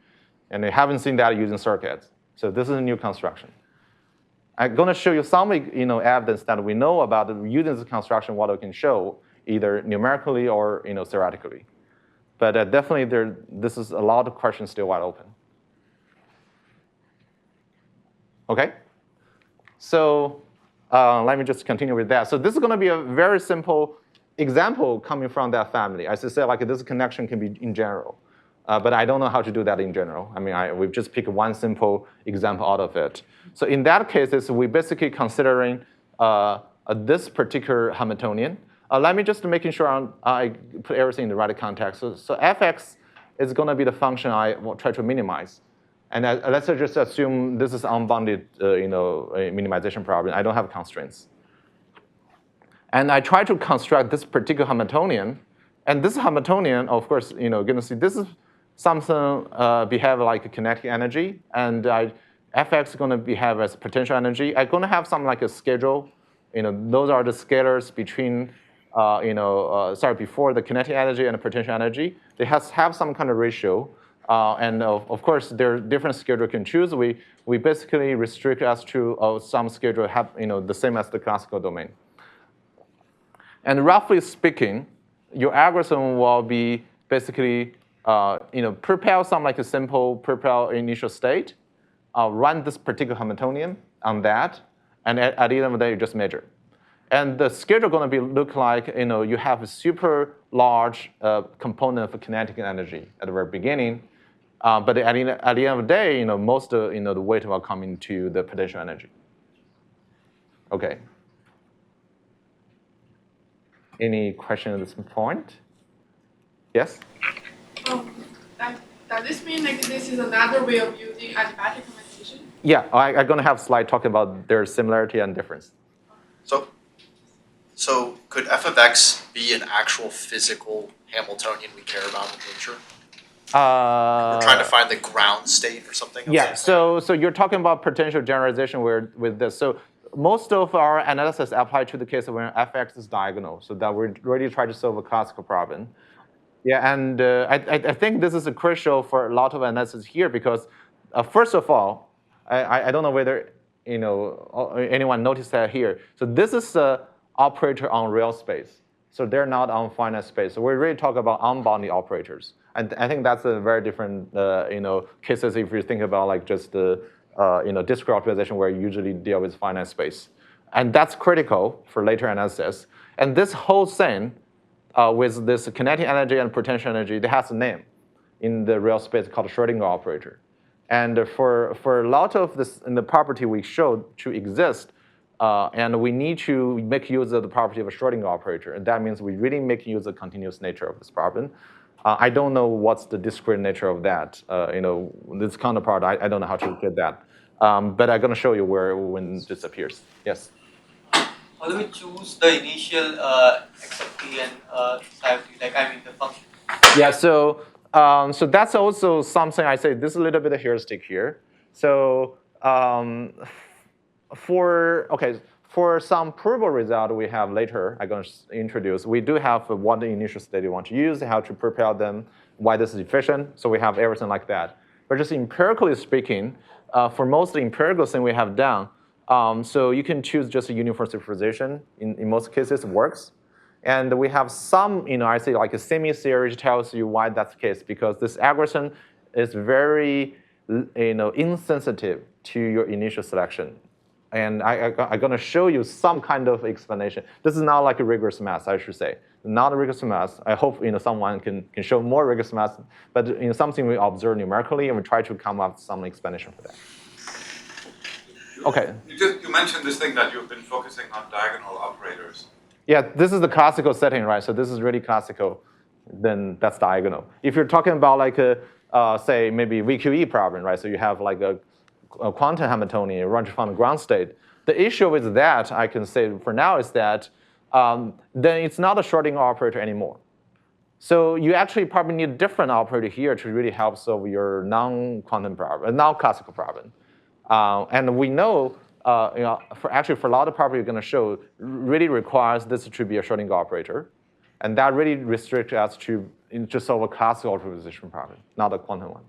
And you haven't seen that using circuits. So this is a new construction. I'm going to show you some evidence that we know about using this construction, what we can show, either numerically or theoretically. But definitely, this is a lot of questions still wide open. OK? So let me just continue with that. So this is going to be a very simple example coming from that family. As I said, like this connection can be in general. But I don't know how to do that in general. I mean, we've just picked one simple example out of it. So in that case, we're basically considering this particular Hamiltonian. Let me just making sure I put everything in the right context. So fx is going to be the function I will try to minimize. And let's just assume this is unbounded minimization problem. I don't have constraints. And I try to construct this particular Hamiltonian. And this Hamiltonian, of course, you're going to see this is something behave like a kinetic energy. And fx is going to behave as potential energy. I'm going to have some like a schedule. Those are the scalars between, before the kinetic energy and the potential energy. They have some kind of ratio. And of course, there are different schedules you can choose. We basically restrict us to some schedule have the same as the classical domain. And roughly speaking, your algorithm will be basically prepare some like a simple prepare initial state, run this particular Hamiltonian on that, and at the end of the day, you just measure. And the schedule going to look like you have a super large component of kinetic energy at the very beginning. But at the end of the day, most of the weight will come into the potential energy. OK. Any question at this point? Yes? Does this mean like this is another way of using adiabatic computation? Yeah, I'm going to have a slide talking about their similarity and difference. So could f of x be an actual physical Hamiltonian we care about in nature? We're trying to find the ground state or something? Yeah, so you're talking about potential generalization with this. So most of our analysis apply to the case when fx is diagonal, so that we're really trying to solve a classical problem. Yeah, and I think this is crucial for a lot of analysis here because, first of all, I don't know whether anyone noticed that here. So this is the operator on real space. So they're not on finite space. So we really talk about unbounded operators. And I think that's a very different cases if you think about like just the discrete optimization where you usually deal with finite space. And that's critical for later analysis. And this whole thing with this kinetic energy and potential energy, it has a name in the real space called Schrodinger operator. And for a lot of this in the property we showed to exist, and we need to make use of the property of a Schrodinger operator. And that means we really make use of the continuous nature of this problem. I don't know what's the discrete nature of that. This counterpart, I don't know how to get that. But I'm going to show you when this appears. Yes? How do we choose the initial XFT and Xiaodi, the function? Yeah, so that's also something I say, this is a little bit of heuristic here. So for some probable result we have later, I'm going to introduce, we do have what the initial state you want to use, how to prepare them, why this is efficient. So we have everything like that. But just empirically speaking, for most empirical thing we have done, so you can choose just a uniform superposition. In most cases, it works. And we have some, I say like a semi-series tells you why that's the case, because this algorithm is very, insensitive to your initial selection. And I'm going to show you some kind of explanation. This is not like a rigorous math, I should say. Not a rigorous math. I hope someone can show more rigorous math, but something we observe numerically, and we try to come up with some explanation for that. Okay. You mentioned this thing that you've been focusing on diagonal operators. Yeah, this is the classical setting, right? So this is really classical. Then that's diagonal. If you're talking about like say maybe VQE problem, right? So you have like a quantum Hamiltonian run from the ground state. The issue with that, I can say for now, is that then it's not a Schrodinger operator anymore. So you actually probably need a different operator here to really help solve your non-quantum problem, non-classical problem. And we know, for a lot of problems you're going to show really requires this to be a Schrodinger operator. And that really restricts us to just solve a classical optimization problem, not a quantum one.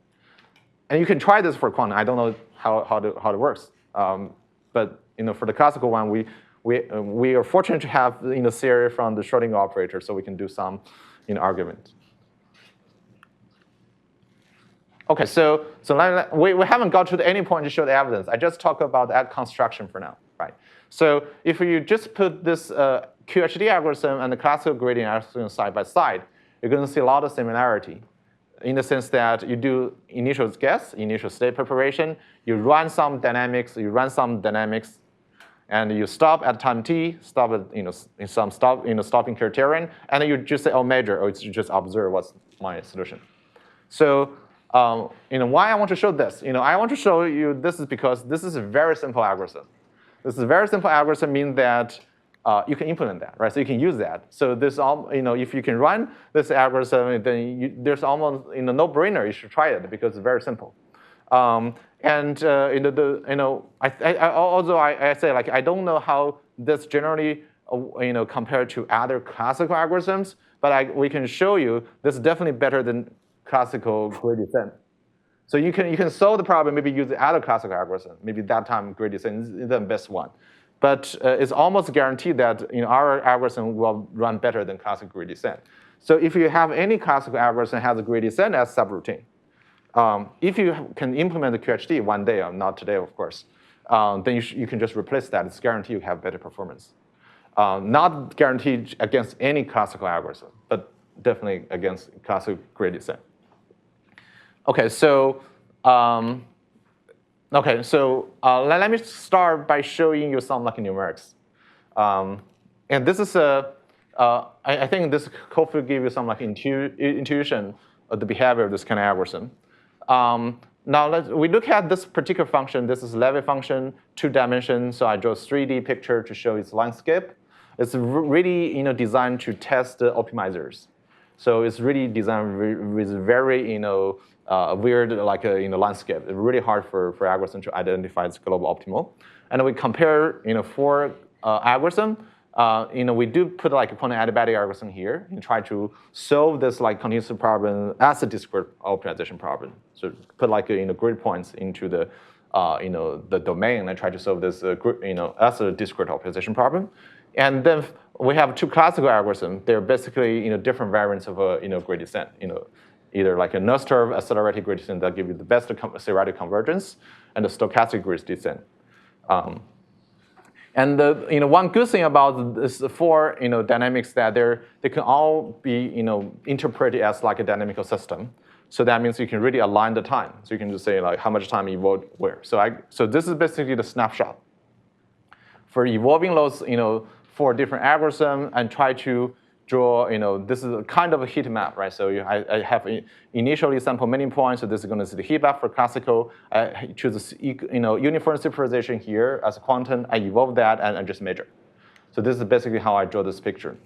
And you can try this for quantum. I don't know how it works. But for the classical one, we are fortunate to have theory from the Schrodinger operator, so we can do some argument. OK, so we haven't got to any point to show the evidence. I just talk about that construction for now, right? So if you just put this QHD algorithm and the classical gradient algorithm side by side, you're going to see a lot of similarity in the sense that you do initial guess, initial state preparation, you run some dynamics, and you stop at time t, stop at some stopping criterion, and then you just say, oh, measure, or you just observe what's my solution. So why I want to show this? I want to show you this is because this is a very simple algorithm. This is a very simple algorithm means that you can implement that, right? So you can use that. So this if you can run this algorithm, then there's almost no-brainer. You should try it because it's very simple. Although I say like I don't know how this generally compared to other classical algorithms, but we can show you this is definitely better than classical gradient descent. So you can solve the problem, maybe use the other classical algorithm. Maybe that time gradient descent is the best one. But it's almost guaranteed that our algorithm will run better than classical gradient descent. So if you have any classical algorithm that has a gradient descent as subroutine, if you can implement the QHD one day, or not today, of course, then you can just replace that. It's guaranteed you have better performance. Not guaranteed against any classical algorithm, but definitely against classical gradient descent. OK, so let me start by showing you some lucky numerics. And this is I think this hopefully give you some intuition of the behavior of this kind of algorithm. Now we look at this particular function. This is Levy function, 2 dimensions. So I drew a 3D picture to show its landscape. It's really designed to test the optimizers. So it's really designed with very weird landscape. It's really hard for algorithm to identify its global optimal. And we compare 4 algorithm. We do put like a quantum adiabatic algorithm here and try to solve this continuous problem as a discrete optimization problem. So put grid points into the the domain and try to solve this as a discrete optimization problem. And then we have 2 classical algorithms. They're basically different variants of a gradient descent. Either like a Nussdorf accelerated gradient descent that give you the best theoretic convergence, and the stochastic gradient descent. And one good thing about this 4 dynamics that they can all be interpreted as like a dynamical system. So that means you can really align the time. So you can just say like how much time evolved where. So this is basically the snapshot for evolving those 4 different algorithms and try to draw, this is a kind of a heat map, right? So I have initially sample many points, so this is going to see the heat map for classical. I choose uniform superposition here as a quantum. I evolve that and I just measure. So this is basically how I draw this picture.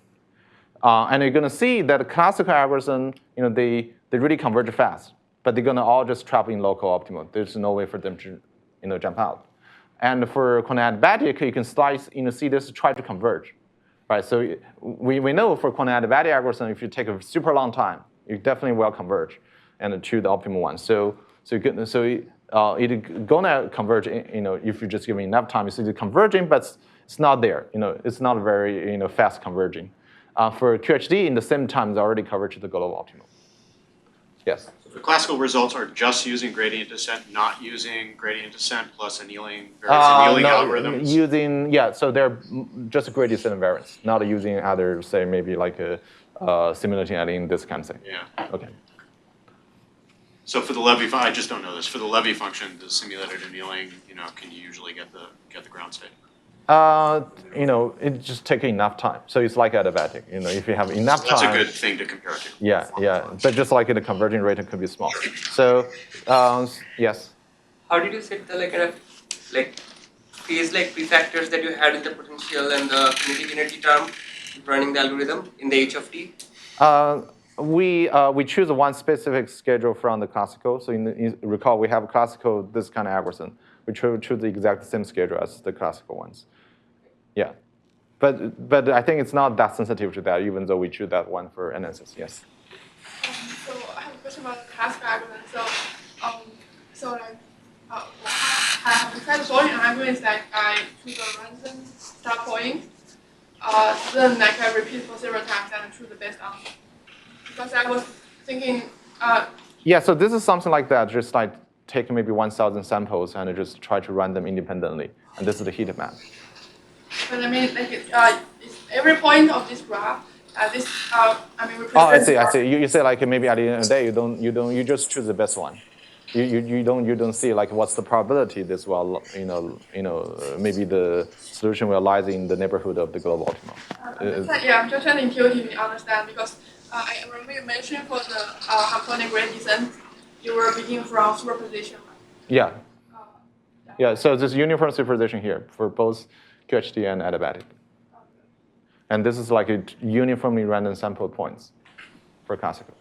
And you're going to see that the classical algorithm, they really converge fast, but they're going to all just trap in local optimal. There's no way for them to jump out. And for quantum adiabatic, you can see this try to converge. Right, so we know for quantum adiabatic algorithm, if you take a super long time, you definitely will converge and to the optimal one. So it's gonna converge. If you just give it enough time, you see it converging, but it's not there. It's not very fast converging. For QHD, in the same time, it's already covered to the global optimal. Yes. The classical results are just using gradient descent, not using gradient descent plus annealing algorithms? So they're just gradient descent variance, not using other, say, maybe like a simulating annealing, this kind of thing. Yeah. OK. So for the Levy function, I just don't know this. For the Levy function, the simulated annealing, can you usually get the ground state? It just takes enough time. So it's like adiabatic. If you have enough That's time. a good thing to compare it to. Yeah. But just like the converging rate could be small. So yes. How did you set the phase prefactors that you had in the potential and the kinetic energy term running the algorithm in the h of t? We choose one specific schedule from the classical. So recall we have a classical this kind of algorithm. We choose the exact same schedule as the classical ones. Yeah, but I think it's not that sensitive to that, even though we choose that one for analysis. Yes. So I have a question about the classical algorithm. I have the kind of sorting algorithm is I choose a random start point, then I repeat for several times and choose the best answer. Because I was thinking. Yeah, so this is something like that. Just like take maybe 1,000 samples and just try to run them independently, and this is the heat map. But I mean, is every point of this graph, represents. Oh, I see. You say like maybe at the end of the day, you just choose the best one. You don't see like what's the probability this will maybe the solution will lie in the neighborhood of the global optimum. I'm just trying to intuitively understand because I remember you mentioned for the Hamiltonian gradient descent, you were beginning from superposition. Yeah. Yeah. So this uniform superposition here for both QHD and adiabatic. And this is like a uniformly random sample points for classical.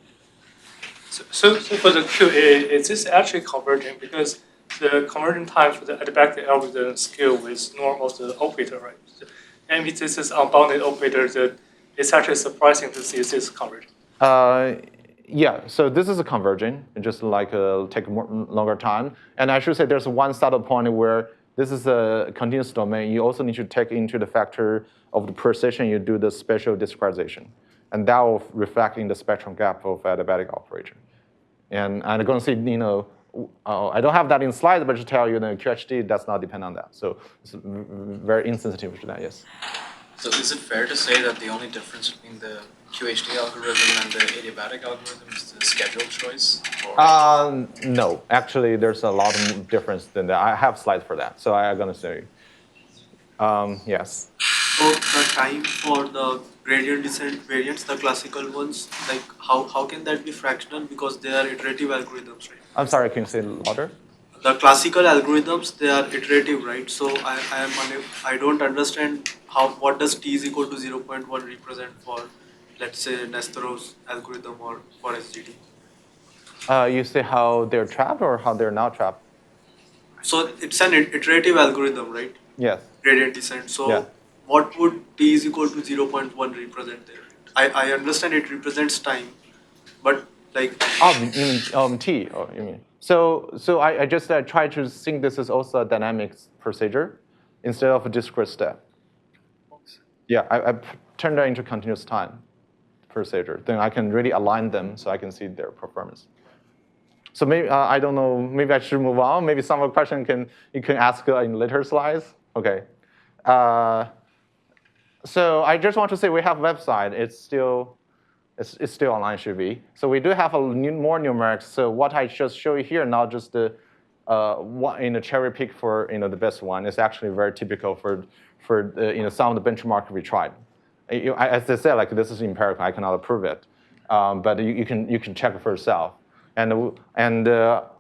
So for the QA, is this actually converging? Because the conversion time for the adiabatic algorithm scale with norm of the operator, right? And if this is unbounded operator, it's actually surprising to see this converging. Yeah, so this is a converging, just like take longer time. And I should say there's one starting point where this is a continuous domain. You also need to take into the factor of the precision you do the spatial discretization. And that will reflect in the spectrum gap of adiabatic operator. And I'm going to say, I don't have that in slides, but to tell you, QHD does not depend on that. So it's very insensitive to that, yes. So is it fair to say that the only difference between the QHD algorithm and the adiabatic algorithm is the schedule choice? No, actually, there's a lot of difference than that. I have slides for that, so I'm going to say yes. So the time for the gradient descent variants, the classical ones, like how can that be fractional because they are iterative algorithms, right? I'm sorry, can you say louder? The classical algorithms, they are iterative, right? So I don't understand what does t is equal to 0.1 represent for, let's say, Nesterov's algorithm or for SGD. You say how they're trapped or how they're not trapped? So it's an iterative algorithm, right? Yes. Gradient descent. So what would t is equal to 0.1 represent there? I understand it represents time, but like. You mean t? Oh, you mean? So I just try to think this is also a dynamic procedure instead of a discrete step. Yeah, I turn that into continuous time procedure. Then I can really align them so I can see their performance. So maybe I don't know. Maybe I should move on. Maybe some of the question you can ask in later slides. Okay. So I just want to say we have a website. It's still online, should be. So we do have more numerics. So what I just show you here, not just the cherry pick for the best one, is actually very typical for some of the benchmark we tried. As I said, like this is empirical. I cannot prove it, but you can check it for yourself. And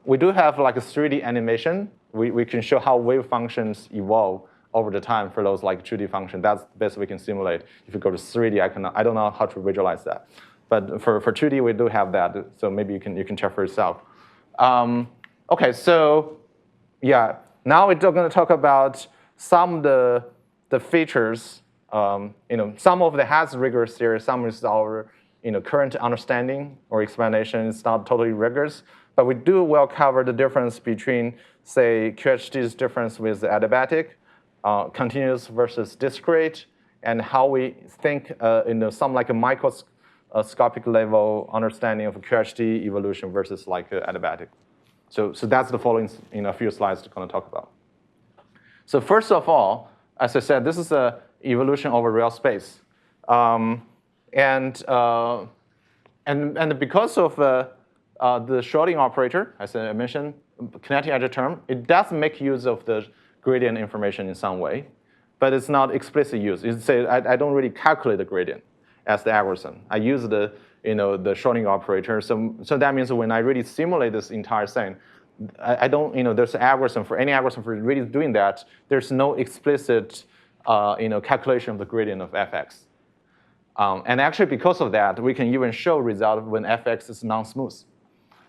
we do have like a 3D animation. We can show how wave functions evolve over the time for those like 2D function. That's the best we can simulate. If you go to 3D, I don't know how to visualize that. But for 2D, we do have that. So maybe you can check for yourself. Okay, so yeah, now we're going to talk about some of the features. Some of it has rigorous theory. Some is our current understanding or explanation. It's not totally rigorous, but we will cover the difference between, say, QHD's difference with adiabatic, continuous versus discrete, and how we think some like a microscopic level understanding of QHD evolution versus like adiabatic. So that's the following a few slides to kind of talk about. So first of all, as I said, this is a evolution over real space, and because of the Xiaodi operator, as I mentioned, kinetic energy term, it does make use of the gradient information in some way. but it's not explicit use. You say I don't really calculate the gradient as the algorithm. I use the the Schrodinger operator. So that means when I really simulate this entire thing, I don't there's an algorithm for any algorithm for really doing that. There's no explicit calculation of the gradient of fx. And actually, because of that, we can even show result when fx is non-smooth.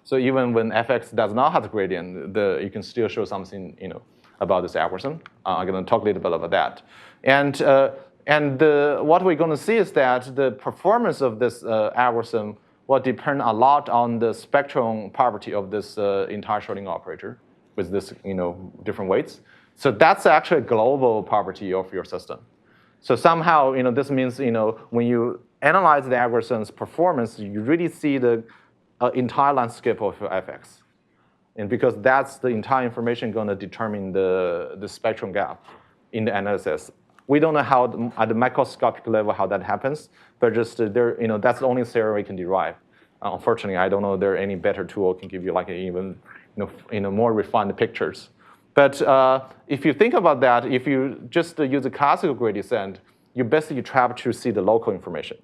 So even when fx does not have the gradient, you can still show something about this algorithm. I'm going to talk a little bit about that. And what we're going to see is that the performance of this algorithm will depend a lot on the spectrum property of this entire Schrodinger operator with this different weights. So that's actually a global property of your system. So somehow this means when you analyze the algorithm's performance, you really see the entire landscape of fx. And because that's the entire information going to determine the spectrum gap in the analysis. We don't know how at the microscopic level how that happens, but just that's the only theory we can derive. Unfortunately, I don't know if there any better tool can give you like even more refined pictures. But if you think about that, if you just use a classical gradient descent, you basically try to see the local information,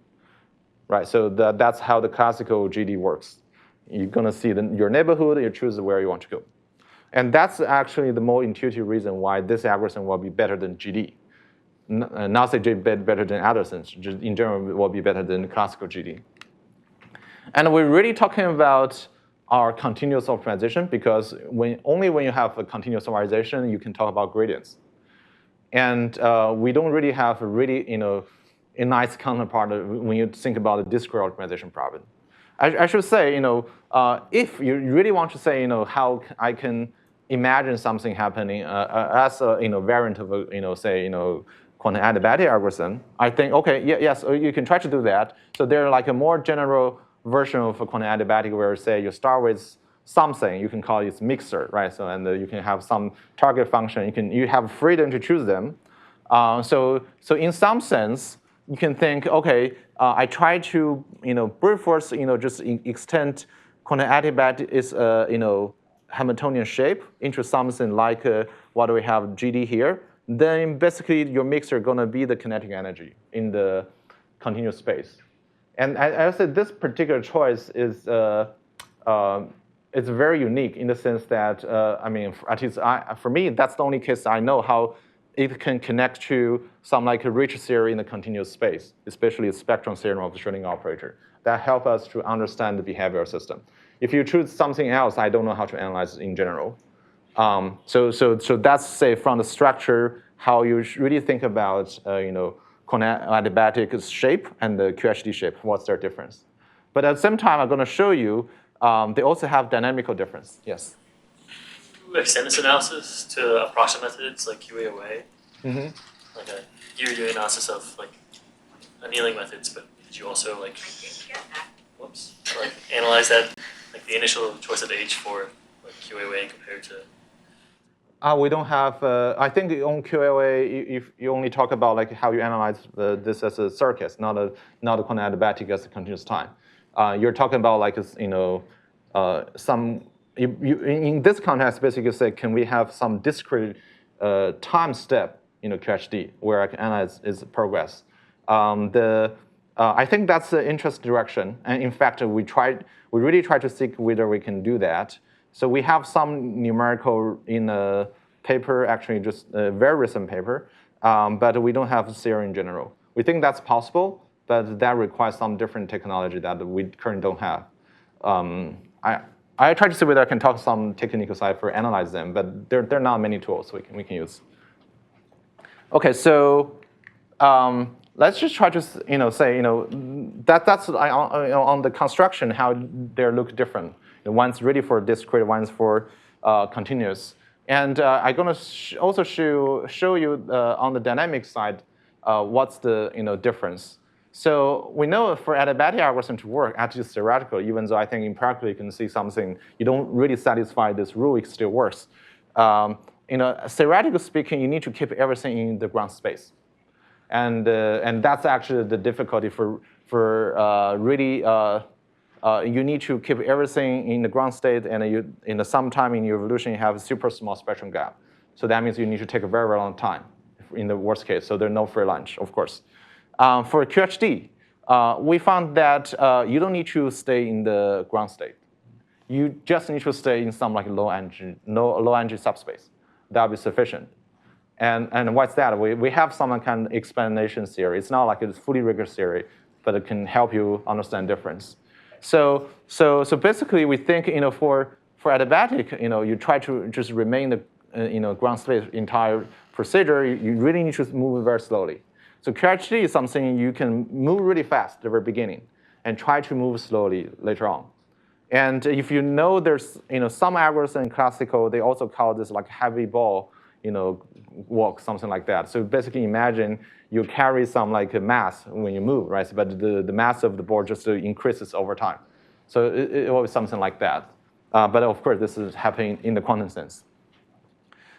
right? So that's how the classical GD works. You're going to see your neighborhood, you choose where you want to go. And that's actually the more intuitive reason why this algorithm will be better than GD. Not say better than other things, just in general it will be better than classical GD. And we're really talking about our continuous optimization because only when you have a continuous optimization, you can talk about gradients. And we don't really have a nice counterpart when you think about the discrete optimization problem. I should say, if you really want to say, how I can imagine something happening as a variant of a, quantum adiabatic algorithm, I think, okay, yes, you can try to do that. So they're like a more general version of a quantum adiabatic where, say, you start with something, you can call it mixer, right? So and you can have some target function. You have freedom to choose them. So in some sense, you can think, okay, I try to brute force just extend quantum adiabatic is Hamiltonian shape into something like what we have GD here. Then basically your mixer going to be the kinetic energy in the continuous space. And I said this particular choice is it's very unique in the sense that, at least for me, that's the only case I know how it can connect to some like a rich theory in the continuous space, especially the spectrum theorem of the Schrodinger operator. That help us to understand the behavioral system. If you choose something else, I don't know how to analyze it in general. So that's, say, from the structure, how you really think about, quantum adiabatic shape and the QHD shape, what's their difference. But at the same time, I'm going to show you they also have dynamical difference. Yes? You extend this analysis to approximate methods like QAOA? Mm-hmm. Like you're doing analysis of like annealing methods, but did you also like analyze that, like the initial choice of H for like QAOA compared to? We don't have. I think on QAOA, if you only talk about like how you analyze this as a circuit, not a quantum adiabatic as a continuous time. You're talking about like some. In this context, basically say, can we have some discrete time step QHD where I can analyze its progress? I think that's the interest direction, and in fact, we really try to see whether we can do that. So we have some numerical in a paper, actually just a very recent paper, but we don't have theory in general. We think that's possible, but that requires some different technology that we currently don't have. I try to see whether I can talk some technical side for analyze them, but there are not many tools we can use. Okay, so let's just try to say that's on the construction how they look different. One's really for discrete, one's for continuous. And I'm going to also show you on the dynamic side what's the difference. So we know for adiabatic algorithm to work, actually theoretical, even though I think in practice you can see something, you don't really satisfy this rule, it still works. Theoretically speaking, you need to keep everything in the ground space. And that's actually the difficulty for really, you need to keep everything in the ground state, and in some time in your evolution, you have a super small spectrum gap. So that means you need to take a very, very long time in the worst case. So there's no free lunch, of course. For QHD, we found that you don't need to stay in the ground state. You just need to stay in some like low energy subspace. That'll be sufficient. And what's that? We have some kind of explanation theory. It's not like a fully rigorous theory, but it can help you understand difference. So basically, we think for adiabatic, you try to just remain the ground state entire procedure. You really need to move very slowly. So QHD is something you can move really fast at the very beginning, and try to move slowly later on. And if you know there's some algorithms in classical, they also call this like heavy ball walk, something like that. So basically imagine you carry some like a mass when you move, right? But the mass of the ball just increases over time. So it will be something like that. But of course, this is happening in the quantum sense.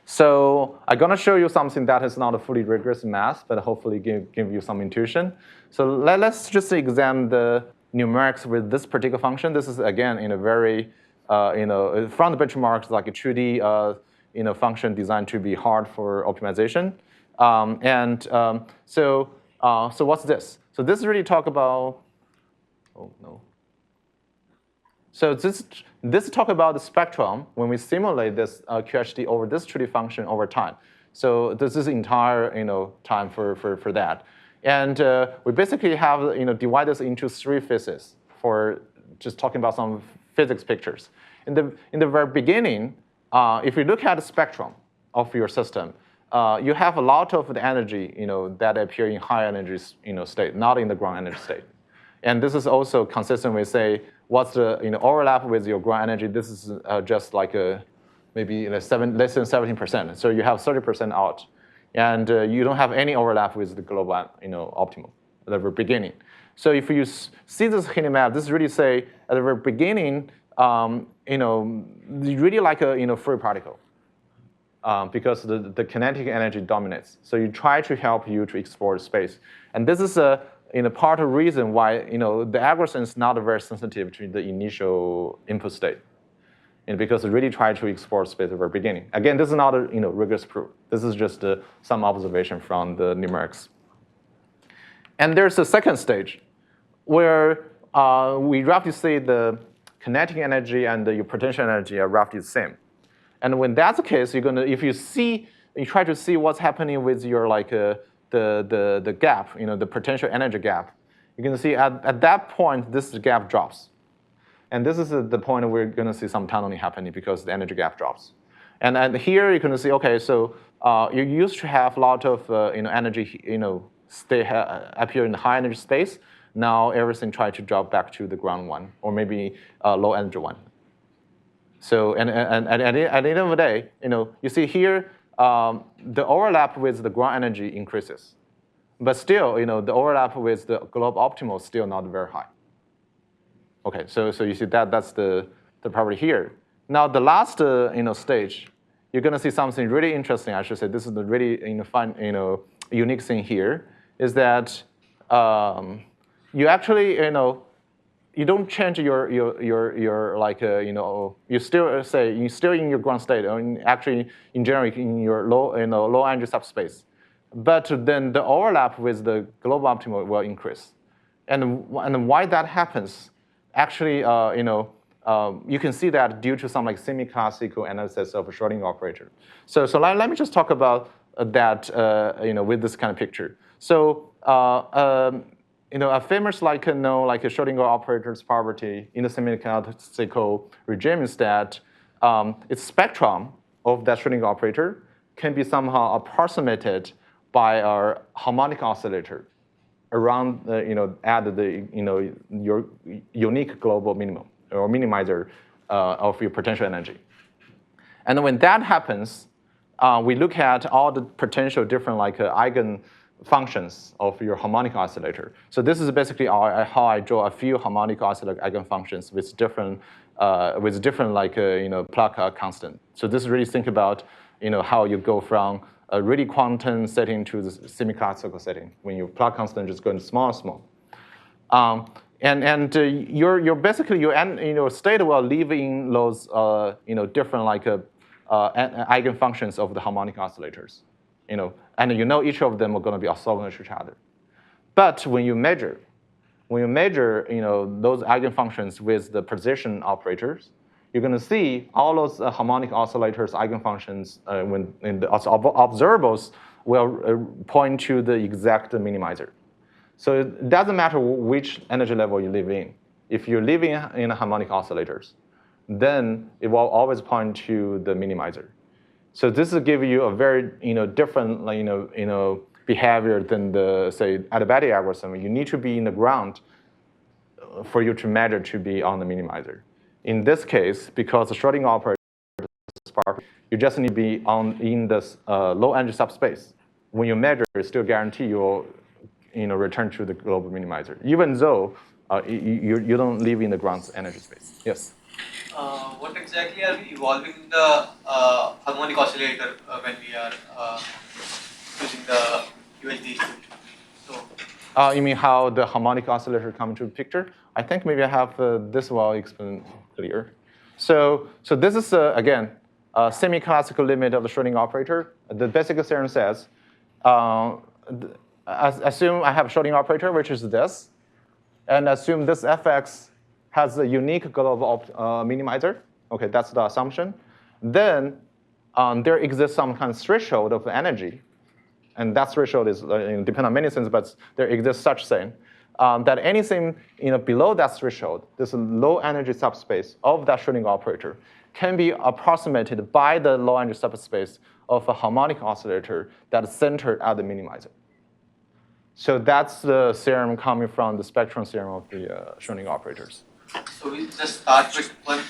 So I'm going to show you something that is not a fully rigorous math, but hopefully give you some intuition. So let's just examine the numerics with this particular function. This is, again, in a very, from the benchmarks, like a 2D function designed to be hard for optimization. So what's this? So this really talk about, oh, no. So this talk about the spectrum when we simulate this QHD over this 2D function over time. So this is entire time for that. And we basically have divide this into 3 phases for just talking about some physics pictures. In the very beginning, if you look at the spectrum of your system, you have a lot of the energy that appear in high energy state, not in the ground energy state. And this is also consistent with, say, what's the overlap with your ground energy. This is just like maybe less than 17%. So you have 30% out. And you don't have any overlap with the global optimum at the very beginning. So if you see this Hilly map, this really say at the very beginning, really like a free particle because the kinetic energy dominates. So you try to help you to explore space. And this is part of the reason why the algorithm is not very sensitive to the initial input state. Because it really try to explore space at the very beginning. Again, this is not a rigorous proof. This is just some observation from the numerics. And there's a second stage where we roughly say the kinetic energy and your potential energy are roughly the same. And when that's the case, you're gonna you try to see what's happening with your the gap, the potential energy gap. You're gonna see at that point this gap drops. And this is the point where we're going to see some tunneling happening because the energy gap drops. And here you're going to see, okay, so you used to have a lot of energy, appear in the high energy space. Now everything try to drop back to the ground one, or maybe low energy one. So and at the end of the day, you see here the overlap with the ground energy increases, but still, the overlap with the global optimal is still not very high. Okay, so you see that's the property here. Now the last stage, you're going to see something really interesting. I should say this is the really fun unique thing here is that you actually you don't change your you still say you're still in your ground state, or actually in general in your low energy subspace, but then the overlap with the global optimal will increase, and why that happens? Actually, you can see that due to some semi-classical analysis of a Schrodinger operator. So let me just talk about that, with this kind of picture. So, a famous a Schrodinger operator's property in the semi-classical regime is that its spectrum of that Schrodinger operator can be somehow approximated by our harmonic oscillator around at your unique global minimum or minimizer of your potential energy. And when that happens, we look at all the potential different eigen functions of your harmonic oscillator. So this is basically how I draw a few harmonic oscillator eigenfunctions with different Planck constant. So this really think about how you go from a really quantum setting to the semi-classical setting when your Planck constant just going small. You're basically your state will live in those different eigenfunctions of the harmonic oscillators. and each of them are going to be orthogonal to each other. But when you measure those eigenfunctions with the precision operators, you're going to see all those harmonic oscillators eigenfunctions when in the observables will point to the exact minimizer. So it doesn't matter which energy level you live in. If you're living in harmonic oscillators, then it will always point to the minimizer. So this will give you a very different behavior than the, say, adiabatic algorithm. You need to be in the ground for you to measure to be on the minimizer. In this case, because the Schrodinger operator is sparse, you just need to be in this low energy subspace. When you measure, it still guarantee you'll return to the global minimizer, even though you don't live in the ground energy space. Yes? What exactly are we evolving in the harmonic oscillator when we are using the UHD? So, you mean how the harmonic oscillator come into the picture? I think maybe I have this well explained clear. So this is, again, a semi-classical limit of the Schrodinger operator. The basic theorem says, assume I have a Schrodinger operator, which is this, and assume this fx has a unique global minimizer. Okay, that's the assumption. Then there exists some kind of threshold of energy, and that threshold is depend on many things, but there exists such thing that anything below that threshold, this low energy subspace of that Schrodinger operator, can be approximated by the low energy subspace of a harmonic oscillator that is centered at the minimizer. So that's the theorem coming from the spectrum theorem of the Schrodinger operators. So we just start with one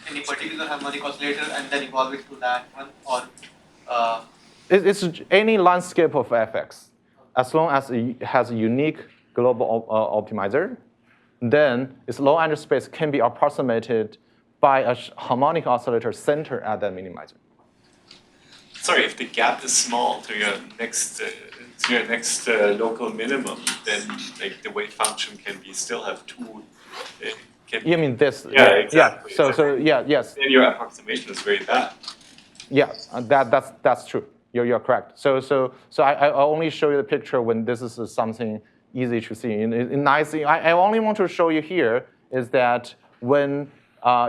any particular harmonic oscillator and then evolve it to that one, or it's any landscape of fx, as long as it has a unique global optimizer, then its low energy space can be approximated by a harmonic oscillator centered at that minimizer. Sorry, if the gap is small to your next local minimum, then like the wave function can be still have two. You mean this? Yeah, exactly. Yeah. So yes. Then your approximation is very bad. Yeah, that's true. You're correct. So I only show you the picture when this is something easy to see. Nice thing I only want to show you here is that when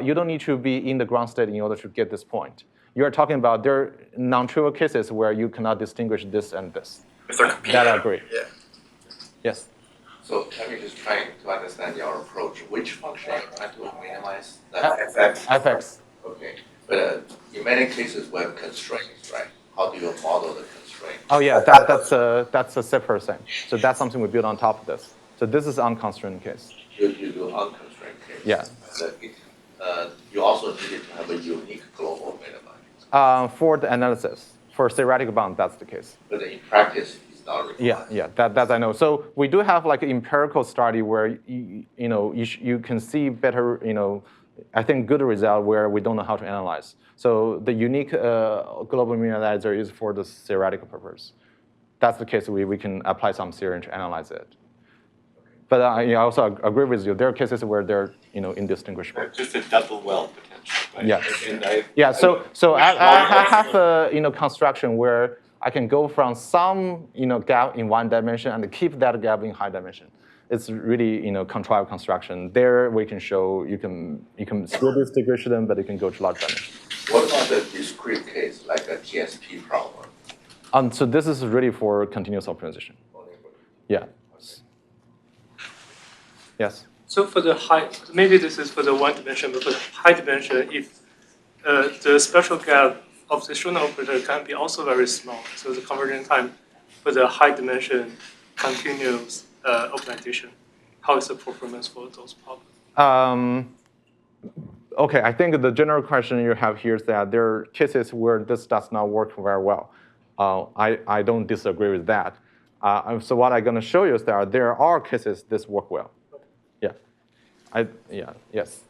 you don't need to be in the ground state in order to get this point. You're talking about there are non-trivial cases where you cannot distinguish this and this. That I agree. Yeah. Yes. So let me just try to understand your approach. Which function are you trying to minimize? That fx? fx. Okay. But in many cases, we have constraints, right? How do you model the constraint? Oh yeah, that's a separate thing. So that's something we build on top of this. So this is unconstrained case. You do unconstrained case. Yeah. You also needed to have a unique global minimum. For the analysis, for theoretical bound, that's the case. But in practice, it's not required. Yeah, that I know. So we do have like an empirical study where you can see better, I think good result where we don't know how to analyze. So the unique global minimizer is for the theoretical purpose. That's the case we can apply some theory to analyze it. But I also agree with you. There are cases where they're indistinguishable. Just a double well potential. Right? Yeah. So I have a construction where I can go from some gap in one dimension and keep that gap in high dimension. It's really contrived construction. There we can show you can still distinguish them, but you can go to large dimension. What about the discrete case, like a TSP problem? So this is really for continuous optimization. Yeah. Yes. So for the high, maybe this is for the one dimension, but for the high dimension, if the spectral gap of the Schrodinger operator can be also very small, so the convergence time for the high dimension continuous optimization, how is the performance for those problems? Okay, I think the general question you have here is that there are cases where this does not work very well. I don't disagree with that. So what I'm going to show you is that there are cases this work well. Yes.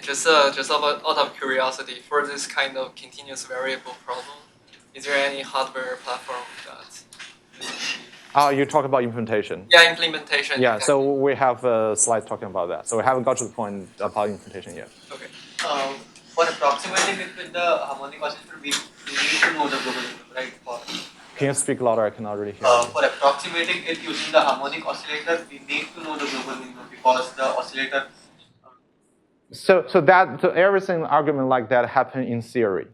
Just out of curiosity, for this kind of continuous variable problem, is there any hardware platform that? You talk about implementation. Yeah, implementation. Yeah, so we have slides talking about that. So we haven't got to the point about implementation yet. Okay. For approximating it with the harmonic oscillator, we need to know the global minimum, right? Can you speak louder? I cannot really hear. For approximating it using the harmonic oscillator, we need to know the global minimum because the oscillator. So everything argument like that happen in theory.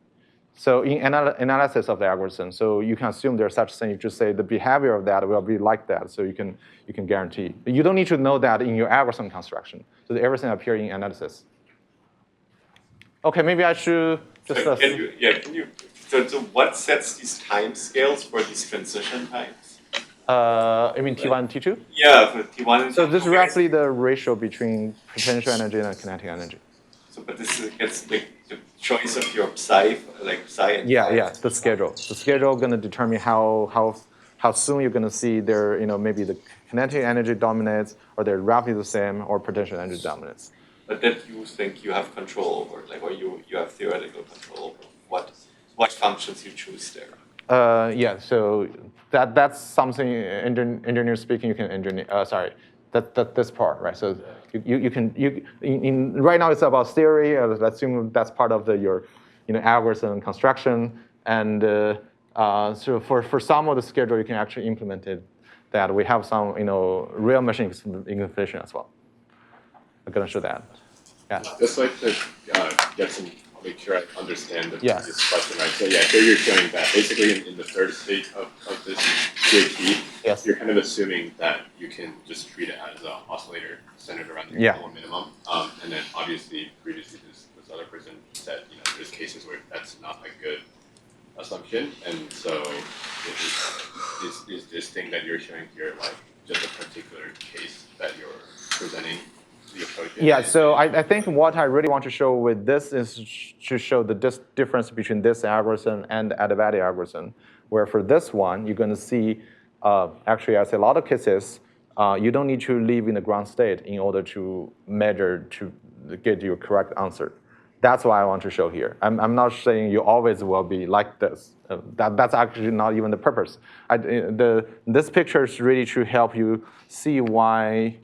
So in analysis of the algorithm, so you can assume there's such thing. You just say the behavior of that will be like that. So you can guarantee. But you don't need to know that in your algorithm construction. So everything appear in analysis. Okay, maybe I should just. So can you? So what sets these time scales for these transition times? I mean T1 and T2? Yeah, for T1 and So this is roughly the ratio between potential energy and kinetic energy. So, but this gets like the choice of your psi, like psi and yeah, the schedule. The schedule going to determine how soon you're going to see their, maybe the kinetic energy dominates, or they're roughly the same, or potential energy dominates. But that you think you have control over, like, or you have theoretical control over what functions you choose there. Yeah, so that's something engineer speaking you can engineer. That this part, right? So right now it's about theory. Let's assume that's part of your algorithm construction, and so for some of the schedule you can actually implement it. That we have some real machine implementation as well. I'm gonna show that. Yeah. Just like to make sure I understand this question right. So here you're showing that basically in the third stage of this QAT, you're kind of assuming that you can just treat it as an oscillator centered around the global minimum. And then obviously previously this other person said there's cases where that's not a good assumption. And so is this thing that you're showing here like just a particular case that you're presenting? Yeah, so I think what I really want to show with this is to show the difference between this algorithm and the adiabatic algorithm, where for this one, you're going to see, actually, as a lot of cases, you don't need to live in the ground state in order to measure to get your correct answer. That's what I want to show here. I'm not saying you always will be like this. That's actually not even the purpose. This picture is really to help you see why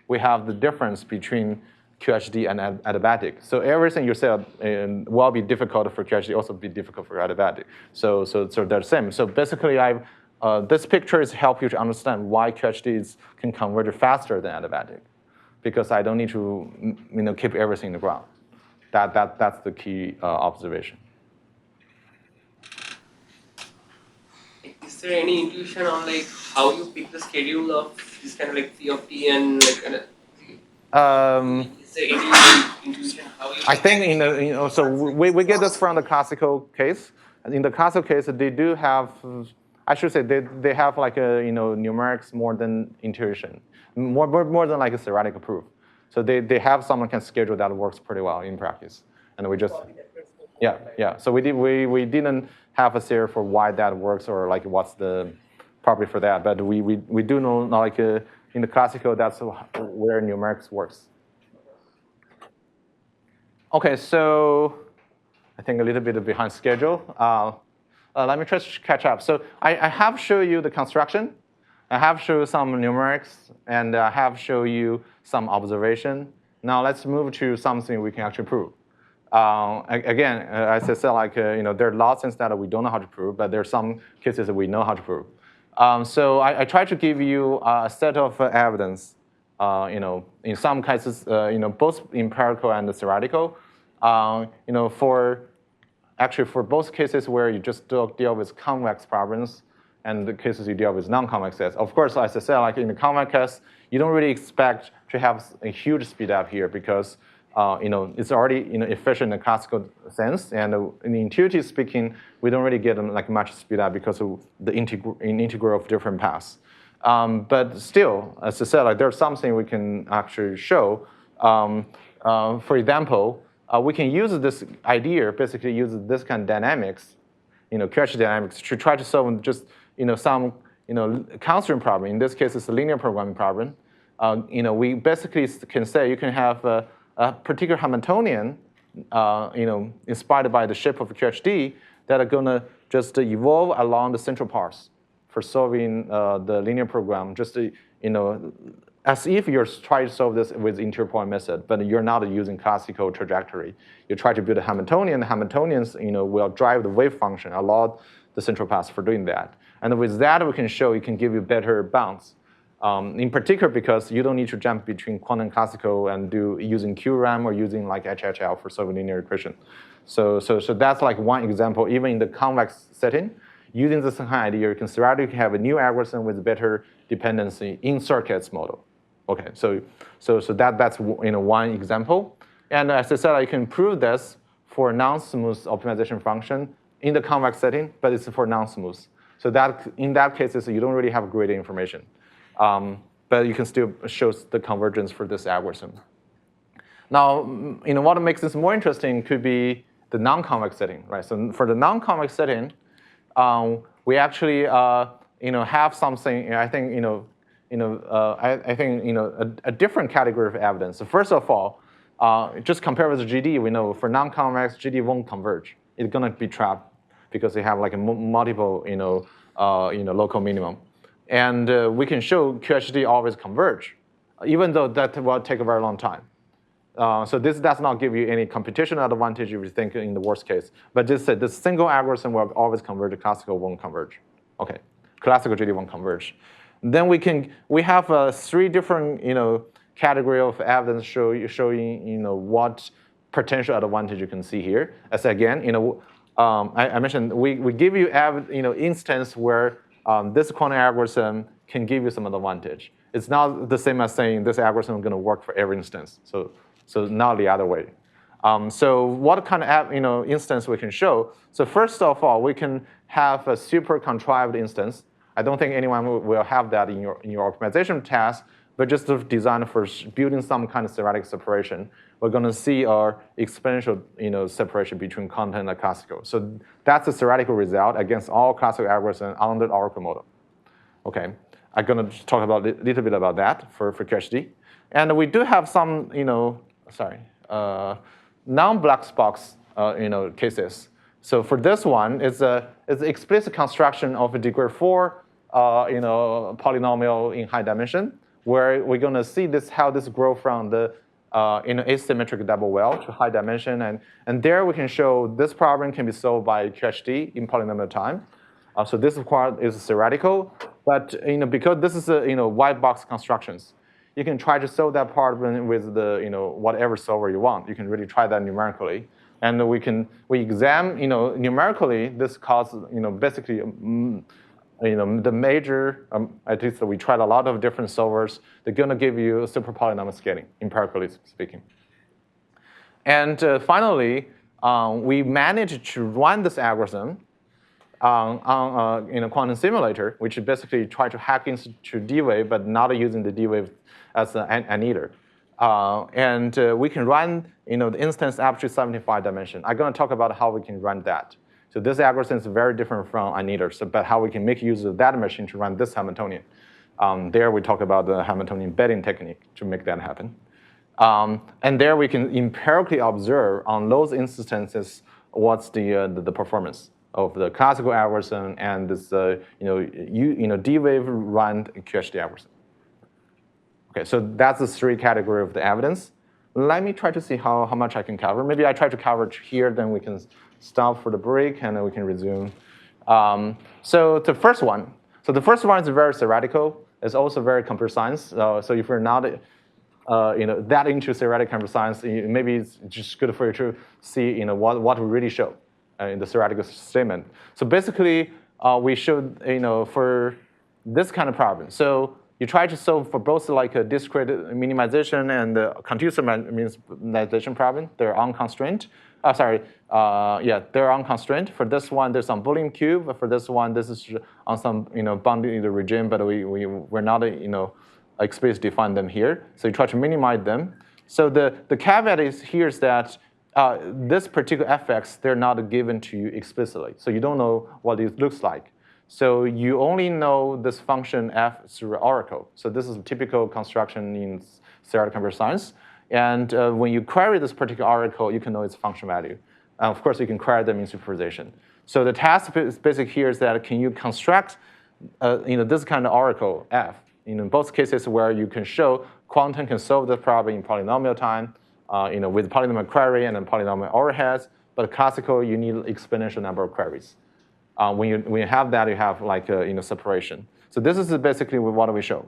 we have the difference between QHD and adiabatic. So everything you said will be difficult for QHD, also be difficult for adiabatic. So they're the same. So basically, this picture is help you to understand why QHD can converge faster than adiabatic, because I don't need to keep everything in the ground. That's the key observation. Is there any intuition on like how you pick the schedule of this kind of like Phi of T and like kind of? Is there any intuition how you? I think so we get this from the classical case. In the classical case, they do have, I should say they have like a numerics more than intuition, more than like a theoretical proof. So they have someone can schedule that works pretty well in practice, and we just yeah. So we didn't have a theory for why that works or like what's the property for that, but we do know like in the classical that's where numerics works. Okay, so I think a little bit behind schedule. Let me try to catch up. So I have shown you the construction. I have shown some numerics, and I have shown you some observation. Now let's move to something we can actually prove. Again, as I said, like there are lots of things that we don't know how to prove, but there are some cases that we know how to prove. So I try to give you a set of evidence. In some cases, both empirical and theoretical. For both cases where you just deal with convex problems, and the cases you deal with non-convex case. Of course, as I said, like in the convex case, you don't really expect to have a huge speed up here because it's already efficient in the classical sense, and in intuitive speaking, we don't really get like much speed up because of the integral of different paths. But still, as I said, like there's something we can actually show. For example, we can use this idea, basically use this kind of dynamics, QH dynamics, to try to solve just some constraint problem. In this case, it's a linear programming problem. We basically can say you can have a particular Hamiltonian, inspired by the shape of QHD, that are gonna just evolve along the central paths for solving the linear program. Just as if you're trying to solve this with interior point method, but you're not using classical trajectory. You try to build a Hamiltonian. The Hamiltonians, will drive the wave function, allow the central path for doing that. And with that, we can show it can give you better bounds. In particular, because you don't need to jump between quantum classical and do using QRAM or using like HHL for solving linear equation. So that's like one example. Even in the convex setting, using the same idea, you can theoretically have a new algorithm with better dependency in circuits model. Okay, so that's one example. And as I said, I can prove this for non-smooth optimization function in the convex setting, but it's for non-smooth. So that in that case, you don't really have gradient information. But you can still show the convergence for this algorithm. Now, what makes this more interesting could be the non-convex setting, right? So for the non-convex setting, we actually have something. I think a different category of evidence. So first of all, just compare with GD. We know for non-convex, GD won't converge. It's gonna be trapped because they have like a multiple local minimum. And we can show QHD always converge, even though that will take a very long time. So this does not give you any computational advantage if you think in the worst case. But just say the single algorithm will always converge, classical won't converge. Okay, classical GD won't converge. Then we have 3 different category of evidence showing what potential advantage you can see here. As again, I mentioned we give you instance where this quantum algorithm can give you some advantage. It's not the same as saying this algorithm is going to work for every instance. So not the other way. So what kind of instance we can show? So first of all, we can have a super contrived instance. I don't think anyone will have that in your optimization task, but just designed for building some kind of theoretic separation. We're going to see our exponential separation between quantum and classical. So that's a theoretical result against all classical algorithms under the Oracle model. Okay, I'm going to talk about a little bit about that for QHD. And we do have some non-black box cases. So for this one, it's an explicit construction of a degree 4 polynomial in high dimension, where we're going to see how this grow from the asymmetric double well to high dimension. And there we can show this problem can be solved by QHD in polynomial time. So this part is theoretical, but because this is white box constructions, you can try to solve that problem with the whatever solver you want. You can really try that numerically, and we examine numerically this causes basically the major at least we tried a lot of different solvers. They're going to give you super polynomial scaling, empirically speaking. And finally, we managed to run this algorithm on a quantum simulator, which basically try to hack into D-wave, but not using the D-wave as an either. And we can run the instance up to 75 dimension. I'm going to talk about how we can run that. So this algorithm is very different from annealer, but how we can make use of that machine to run this Hamiltonian. There we talk about the Hamiltonian embedding technique to make that happen. And there we can empirically observe on those instances what's the performance of the classical algorithm and this D-wave run QHD algorithm. Okay, so that's the 3 category of the evidence. Let me try to see how much I can cover. Maybe I try to cover here, then we can stop for the break, and then we can resume. So the first one is very theoretical. It's also very computer science. So if you're not that into theoretical computer science, maybe it's just good for you to see what we really show in the theoretical statement. So basically, we showed for this kind of problem. So you try to solve for both like a discrete minimization and the continuous minimization problem. They're unconstrained. They're unconstrained. For this one, there's some Boolean cube. For this one, this is on some bounded regime, but we're not explicitly define them here. So you try to minimize them. So the caveat is here is that this particular fx, they're not given to you explicitly. So you don't know what it looks like. So you only know this function f through Oracle. So this is a typical construction in theoretical computer science. And when you query this particular Oracle, you can know its function value. Of course, you can query them in superposition. So the task basic here is that can you construct this kind of Oracle f in both cases where you can show quantum can solve the problem in polynomial time, with polynomial query and then polynomial overheads. But classical, you need exponential number of queries. When you have that, you have like separation. So this is basically what we show.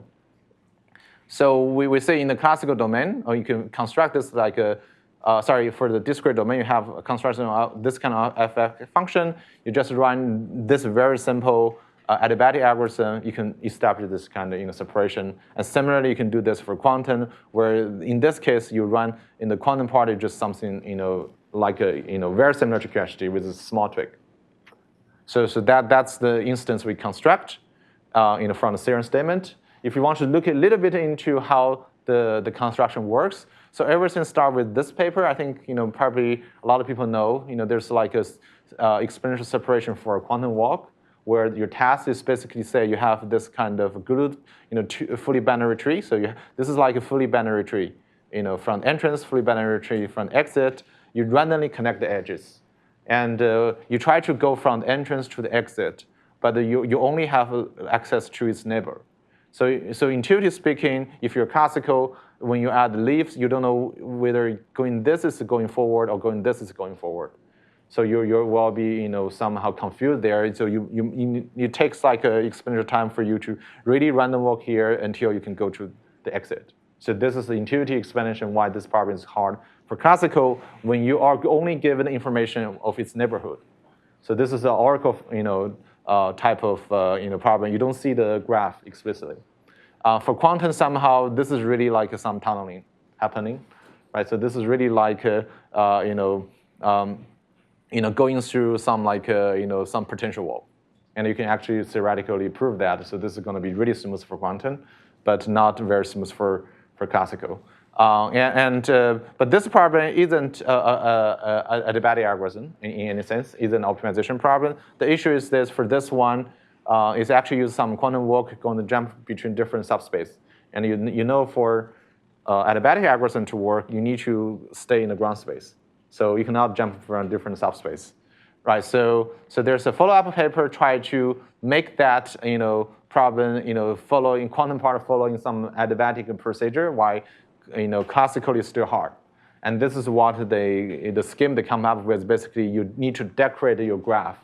So we say in the classical domain, or you can construct this like for the discrete domain, you have a construction of this kind of FF function. You just run this very simple adiabatic algorithm. You can establish this kind of separation. And similarly, you can do this for quantum, where in this case, you run in the quantum part, just something like very similar to QHD with a small tweak. So that's the instance we construct from the theorem statement. If you want to look a little bit into how the construction works, so everything starts with this paper. I think probably a lot of people know. There's like a exponential separation for a quantum walk, where your task is basically say you have this kind of good, fully binary tree. So this is like a fully binary tree. From entrance, fully binary tree. From exit, you randomly connect the edges, and you try to go from the entrance to the exit, but you only have access to its neighbor. So intuitively speaking, if you're classical, when you add leaves, you don't know whether going this is going forward or going this is going forward. So you will be somehow confused there. So it takes like an exponential time for you to really random walk here until you can go to the exit. So this is the intuitive explanation why this problem is hard for classical when you are only given information of its neighborhood. So this is an oracle type of problem. You don't see the graph explicitly. For quantum, somehow this is really like some tunneling happening, right? So this is really like going through some some potential wall, and you can actually theoretically prove that. So this is going to be really smooth for quantum, but not very smooth for classical. But this problem isn't a adiabatic algorithm in any sense. It's an optimization problem. The issue is this: for this one, is actually use some quantum walk going to jump between different subspace. And for adiabatic algorithm to work, you need to stay in the ground space. So you cannot jump from different subspace, right? So there's a follow-up paper try to make that problem following quantum part following some adiabatic procedure. Why classical is still hard, and this is what the scheme they come up with. Basically, you need to decorate your graph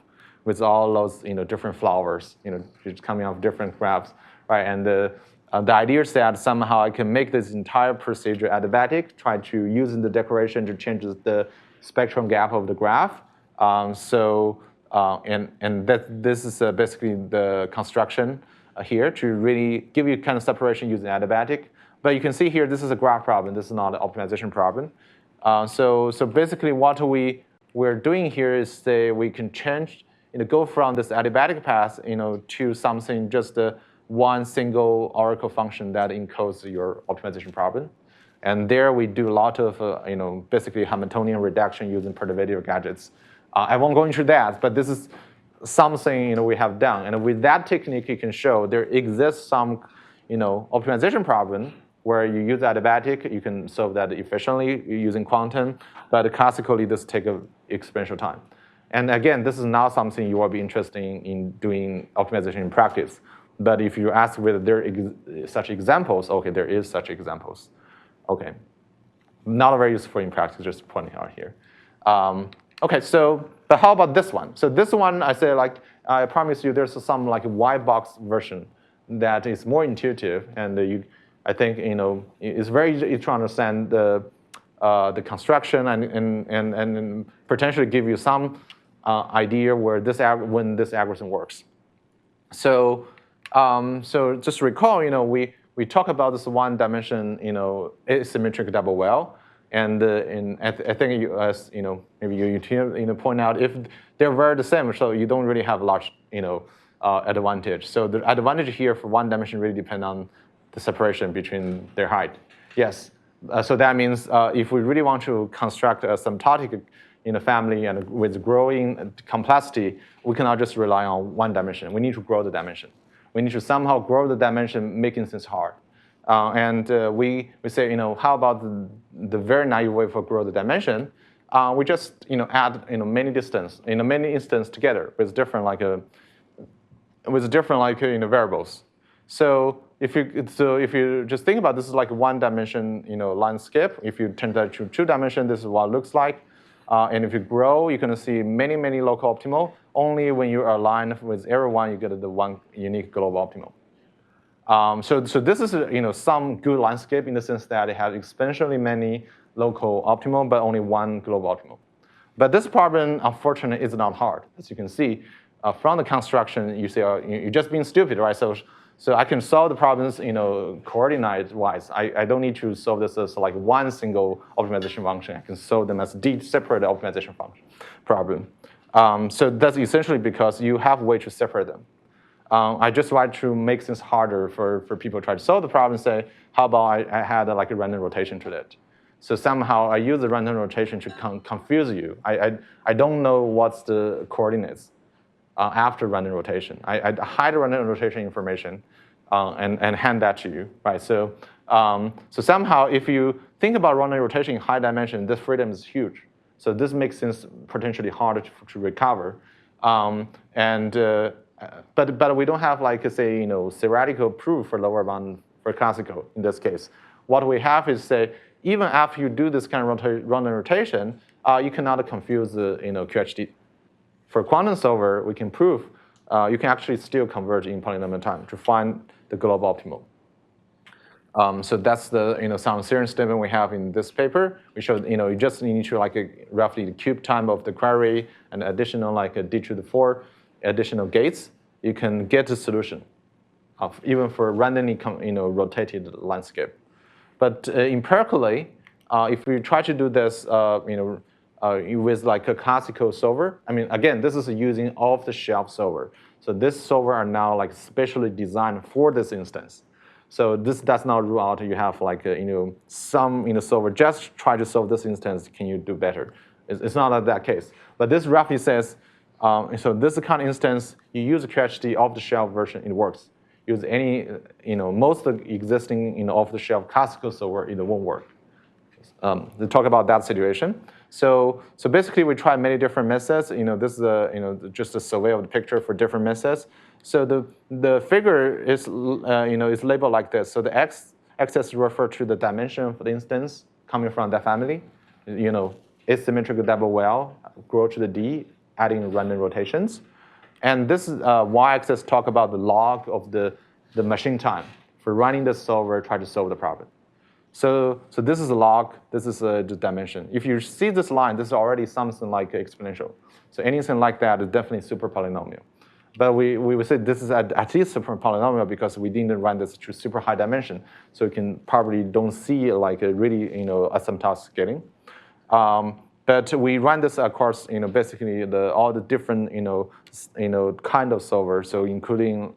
with all those different flowers, just coming off different graphs, right? And the idea is that somehow I can make this entire procedure adiabatic, try to use the decoration to change the spectrum gap of the graph. This is basically the construction here to really give you kind of separation using adiabatic. But you can see here, this is a graph problem. This is not an optimization problem. So basically what we're doing here is say we can change, go from this adiabatic path, to something just one single oracle function that encodes your optimization problem. And there we do a lot of, basically Hamiltonian reduction using perturbative gadgets. I won't go into that, but this is something we have done. And with that technique, you can show there exists some, optimization problem where you use adiabatic, you can solve that efficiently using quantum, but classically this takes an exponential time. And again, this is not something you will be interested in doing optimization in practice. But if you ask whether there are such examples, okay, there is such examples. Okay, not very useful in practice, just pointing out here. Okay, but how about this one? So this one, I say I promise you there's some white box version that is more intuitive, and I think it's very easy to understand the construction and potentially give you some idea where when this algorithm works. So just recall, we talk about this one dimension, asymmetric double well, and I think as maybe you point out if they're very the same, so you don't really have large advantage. So the advantage here for one dimension really depends on the separation between their height. Yes. So that means if we really want to construct a symptotic family and with growing complexity, we cannot just rely on one dimension. We need to grow the dimension. We need to somehow grow the dimension, making things hard. We say, how about the very naive way for grow the dimension? We just add many instances together with different variables. So if you just think about this is like one dimension landscape. If you turn that to two dimension, this is what it looks like. And if you grow, you're going to see many local optimal. only when you align with everyone, you get the one unique global optimum. So this is some good landscape in the sense that it has exponentially many local optimum, but only one global optimum. But this problem, unfortunately, is not hard. As you can see, from the construction, you see you're just being stupid, right? So I can solve the problems, coordinate-wise. I don't need to solve this as like one single optimization function. I can solve them as separate optimization function problem. So that's essentially because you have a way to separate them. I just like to make things harder for people to try to solve the problem and say, how about I had like a random rotation to that? So somehow I use the random rotation to confuse you. I don't know what's the coordinates after random rotation. I hide the random rotation information and hand that to you, right? So somehow if you think about random rotation in high dimension, this freedom is huge. So this makes things potentially harder to recover. But we don't have like say theoretical proof for lower bound for classical in this case. What we have is say even after you do this kind of random rotation, you cannot confuse the QHD. For quantum solver, we can prove you can actually still converge in polynomial time to find the global optimum. So that's the some theorem statement we have in this paper. We showed you just need to like roughly the cube time of the query and additional like a d to the 4 additional gates. You can get a solution of even for randomly rotated landscape. But empirically, if we try to do this with like a classical solver, I mean again this is using off-the-shelf solver. So this solver are now like specially designed for this instance. So this does not rule out you have like some solver just try to solve this instance. Can you do better? It's not like that case. But this roughly says so this kind of instance you use a QHD off-the-shelf version, it works. Use any most of the existing off-the-shelf classical solver, it won't work. To talk about that situation. So basically we tried many different methods. This is just a survey of the picture for different methods. So the figure is is labeled like this. So the x-axis refer to the dimension of the instance coming from that family. Asymmetrical double well, grow to the d, adding random rotations. And this y-axis talk about the log of the machine time for running the solver, try to solve the problem. So this is a log, this is the dimension. If you see this line, this is already something like exponential. So anything like that is definitely super polynomial. But we would say this is at least super polynomial because we didn't run this to super high dimension. So you can probably don't see like a really asymptotic scaling. But we run this across basically all the different kind of solvers. So including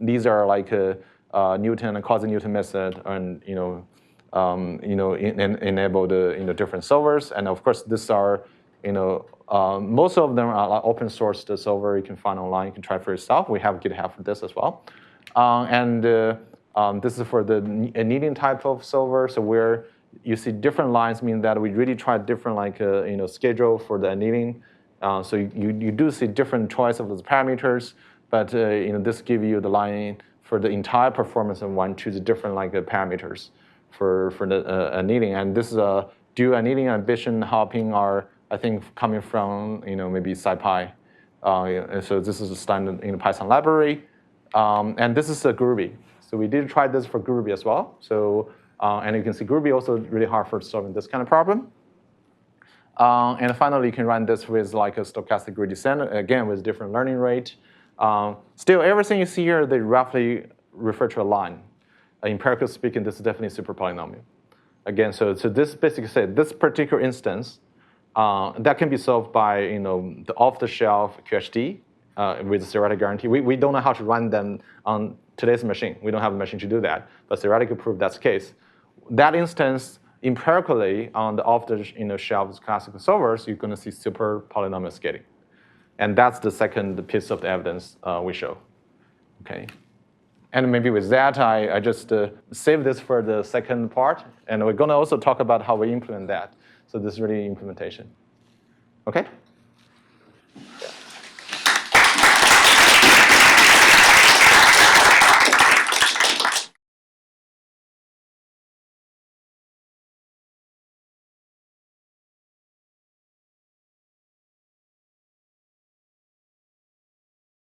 these are like Newton and quasi-Newton method and enable the different solvers. And of course these are most of them are open source the solver you can find online. You can try for yourself. We have GitHub for this as well. This is for the annealing type of solver. So where you see different lines mean that we really try different like schedule for the annealing. So you do see different choice of those parameters, but this gives you the line for the entire performance of one choose different like parameters for the annealing. And this is a dual annealing and Bayesian hopping are I think coming from maybe SciPy. So this is a standard Python library, and this is a Groovy. So we did try this for Groovy as well. So and you can see Groovy also really hard for solving this kind of problem. And finally, you can run this with like a stochastic gradient descent, again with different learning rate. Still, everything you see here, they roughly refer to a line. Empirically speaking, this is definitely super polynomial. Again, so this basically said this particular instance that can be solved by the off-the-shelf QHD with theoretical guarantee. We don't know how to run them on today's machine. We don't have a machine to do that, but theoretically prove that's the case. That instance, empirically, on the off-the-shelf classical solvers, you're going to see super polynomial scaling. And that's the second piece of the evidence we show. Okay. And maybe with that, I just save this for the second part. And we're going to also talk about how we implement that. So this is really implementation. Okay?